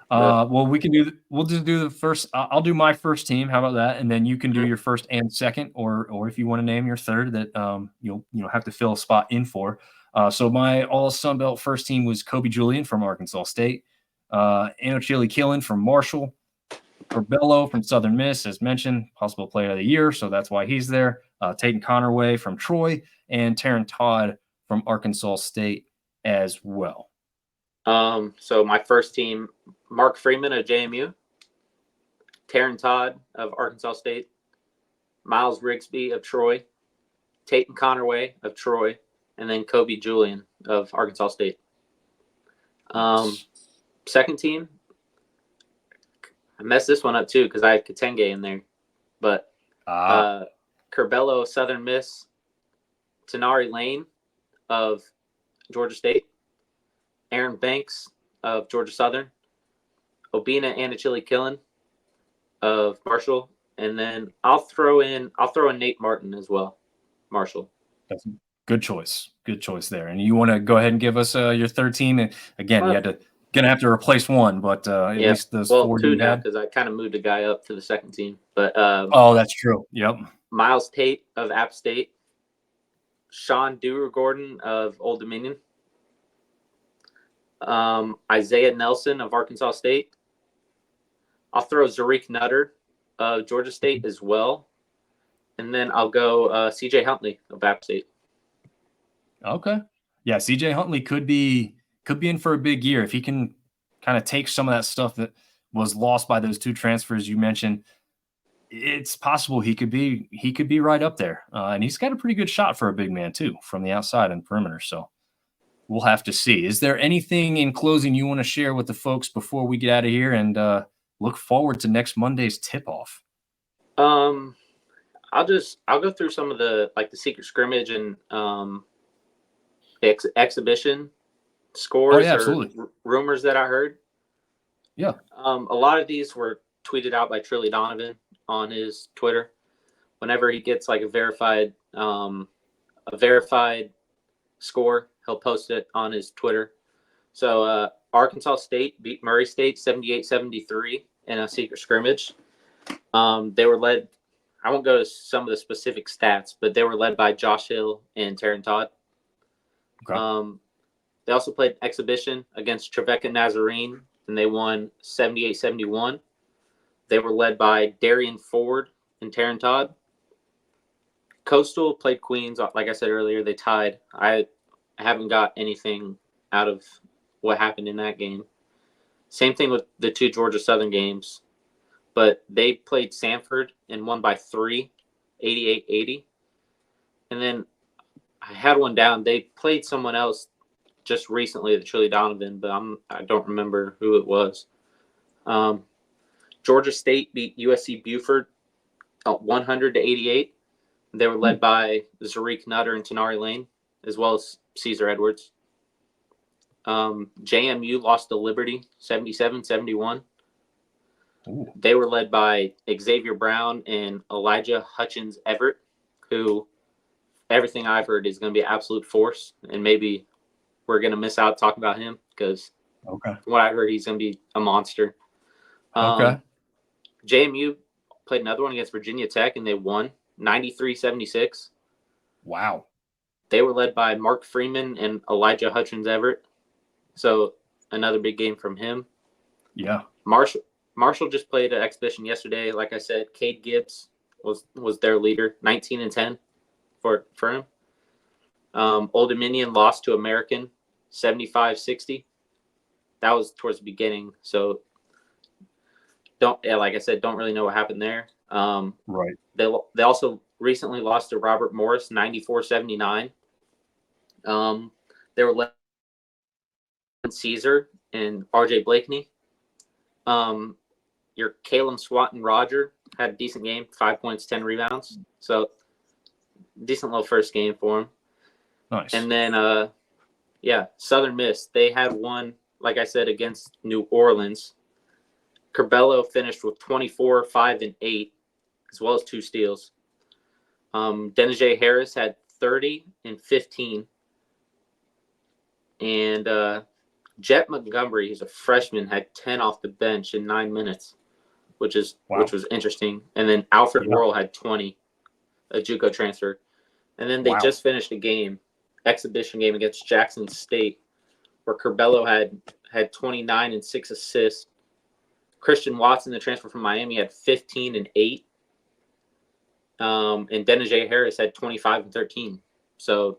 Well, we'll just do the first. I'll do my first team. How about that? And then you can do your first and second, or if you want to name your third that you'll have to fill a spot in for. So my all Sun Belt first team was Kobe Julian from Arkansas State, Anochili Killen from Marshall, Corbello from Southern Miss, as mentioned, possible player of the year, so that's why he's there. Tate Connerway from Troy, and Taryn Todd from Arkansas State as well. So my first team, Mark Freeman of JMU, Taryn Todd of Arkansas State, Miles Rigsby of Troy, Tate Connerway of Troy, and then Kobe Julian of Arkansas State. Second team, I messed this one up too because I had Katenge in there. But Curbelo of Southern Miss, Tenari Lane of Georgia State, Aaron Banks of Georgia Southern, Obina Anachili Killen of Marshall, and then I'll throw in Nate Martin as well. Marshall. That's a good choice. Good choice there. And you want to go ahead and give us your third team? And again, gonna have to replace one, but at least those four two you now had. because I kind of moved a guy up to the second team. But that's true. Yep. Miles Tate of App State, Sean Dewar Gordon of Old Dominion, Isaiah Nelson of Arkansas State. I'll throw Zarik Nutter of Georgia State as well. And then I'll go CJ Huntley of App State. Okay. Yeah, CJ Huntley could be in for a big year if he can kind of take some of that stuff that was lost by those two transfers you mentioned. It's possible he could be right up there. And he's got a pretty good shot for a big man too from the outside and perimeter. So we'll have to see. Is there anything in closing you want to share with the folks before we get out of here and look forward to next Monday's tip-off? I'll go through some of the secret scrimmage and exhibition scores or rumors that I heard. Yeah. A lot of these were tweeted out by Trilly Donovan on his Twitter. Whenever he gets like a verified score, he'll post it on his Twitter. So Arkansas State beat Murray State 78-73 in a secret scrimmage. They were led. I won't go to some of the specific stats, but they were led by Josh Hill and Taryn Todd. Okay. They also played exhibition against Trevecca Nazarene, and they won 78-71. They were led by Darian Ford and Taryn Todd. Coastal played Queens. Like I said earlier, they tied. I haven't got anything out of what happened in that game. Same thing with the two Georgia Southern games. But they played Sanford and won by 3, 88-80. And then I had one down. They played someone else just recently, the Trilly Donovan, but I don't remember who it was. Georgia State beat USC Buford 100-88. They were led by Zarik Nutter and Tenari Lane, as well as Caesar Edwards. JMU lost to Liberty 77-71. Ooh. They were led by Xavier Brown and Elijah Hutchins Everett, who everything I've heard is going to be an absolute force. And maybe we're going to miss out talking about him because from what I heard, he's going to be a monster. JMU played another one against Virginia Tech, and they won 93-76. Wow. They were led by Mark Freeman and Elijah Hutchins Everett. So another big game from him. Yeah. Marshall just played an exhibition yesterday. Like I said, Cade Gibbs was their leader, 19-10 for him. Old Dominion lost to American, 75-60. That was towards the beginning, so like I said, don't really know what happened there. Right. They also recently lost to Robert Morris, 94-79. They were led by Caesar and RJ Blakeney. Your Caleb Swatton Roger had a decent game, 5 points, 10 rebounds. So decent little first game for him. Nice. And then, Southern Miss, they had one, like I said, against New Orleans. Curbelo finished with 24, 5, and 8, as well as 2 steals. Denijay Harris had 30 and 15. And Jet Montgomery, who's a freshman, had 10 off the bench in 9 minutes, which was interesting. And then Alfred Worrell had 20, a JUCO transfer. And then they just finished a exhibition game against Jackson State, where Curbelo had 29 and 6 assists. Christian Watson, the transfer from Miami, had 15 and 8. And Denijay Harris had 25 and 13. So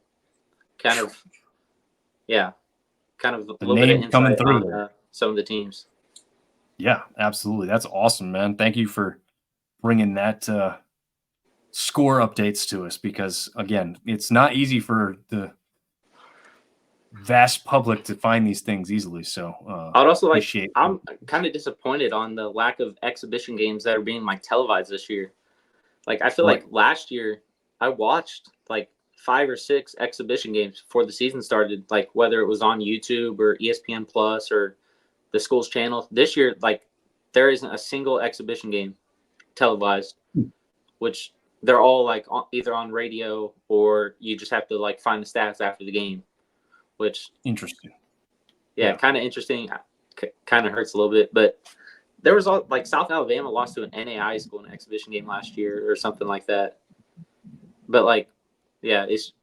kind of, kind of a The little bit of name coming insight through on there. some of the teams. Yeah, absolutely. That's awesome, man. Thank you for bringing that score updates to us because, again, it's not easy for the vast public to find these things easily. So I'd also appreciate. I'm kind of disappointed on the lack of exhibition games that are being like televised this year. Like I feel Right. like last year I watched like 5 or 6 exhibition games before the season started, like whether it was on YouTube or ESPN Plus or the school's channel. This year, like there isn't a single exhibition game televised, which they're all like either on radio or you just have to like find the stats after the game, which Interesting. yeah. Kind of interesting. Kind of hurts a little bit, but there was all like South Alabama lost to an NAI school in an exhibition game last year or something like that. But like, yeah, it's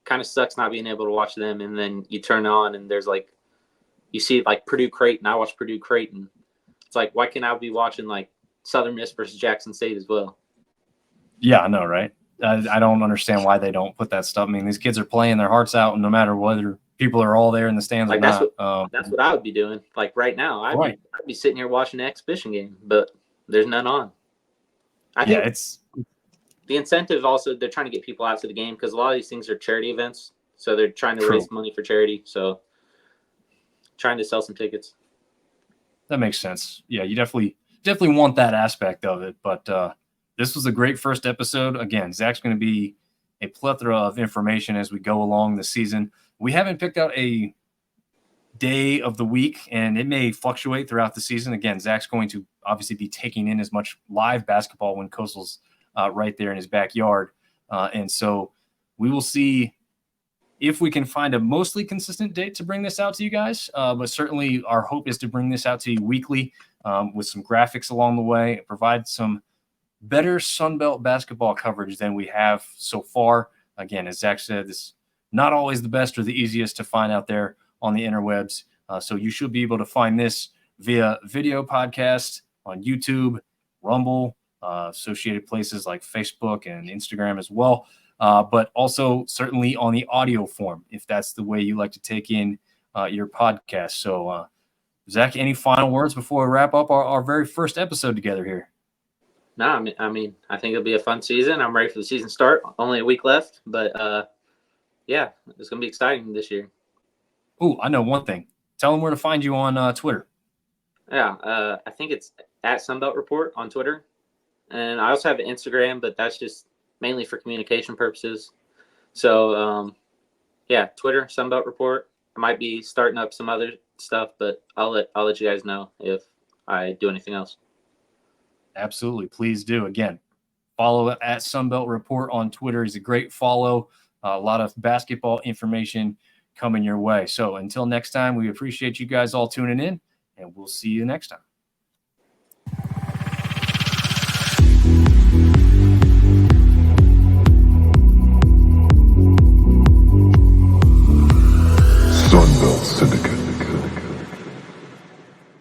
kind of sucks not being able to watch them. And then you turn on and there's like, you see like Purdue Creighton. I watch Purdue Creighton. It's like, why can't I be watching like Southern Miss versus Jackson State as well? Yeah, I know, right? I don't understand why they don't put that stuff. I mean, these kids are playing their hearts out, no matter whether people are all there in the stands Like or that's not. that's what I would be doing. Like right now, Right. I'd be sitting here watching an exhibition game, but there's none on. I Yeah, think it's the incentive also, they're trying to get people out to the game because a lot of these things are charity events, so they're trying to true. raise money for charity. So trying to sell some tickets. That makes sense. Yeah, you definitely want that aspect of it. But this was a great first episode. Again, Zach's going to be a plethora of information as we go along the season. We haven't picked out a day of the week, and it may fluctuate throughout the season. Again, Zach's going to obviously be taking in as much live basketball when Coastal's right there in his backyard. And so we will see if we can find a mostly consistent date to bring this out to you guys. But certainly our hope is to bring this out to you weekly with some graphics along the way, provide some better Sunbelt basketball coverage than we have so far. Again, as Zach said, this is not always the best or the easiest to find out there on the interwebs. So you should be able to find this via video podcast on YouTube, Rumble, associated places like Facebook and Instagram as well. But also certainly on the audio form, if that's the way you like to take in your podcast. So, Zach, any final words before we wrap up our very first episode together here? No, I mean, I think it'll be a fun season. I'm ready for the season start. Only a week left, but yeah, it's gonna be exciting this year. Oh, I know one thing. Tell them where to find you on Twitter. Yeah, I think it's at Sunbelt Report on Twitter, and I also have an Instagram, but that's just mainly for communication purposes. So yeah, Twitter, Sunbelt Report. I might be starting up some other stuff, but I'll let you guys know if I do anything else. Absolutely. Please do. Again, follow at Sunbelt Report on Twitter. He's a great follow. A lot of basketball information coming your way. So until next time, we appreciate you guys all tuning in, and we'll see you next time.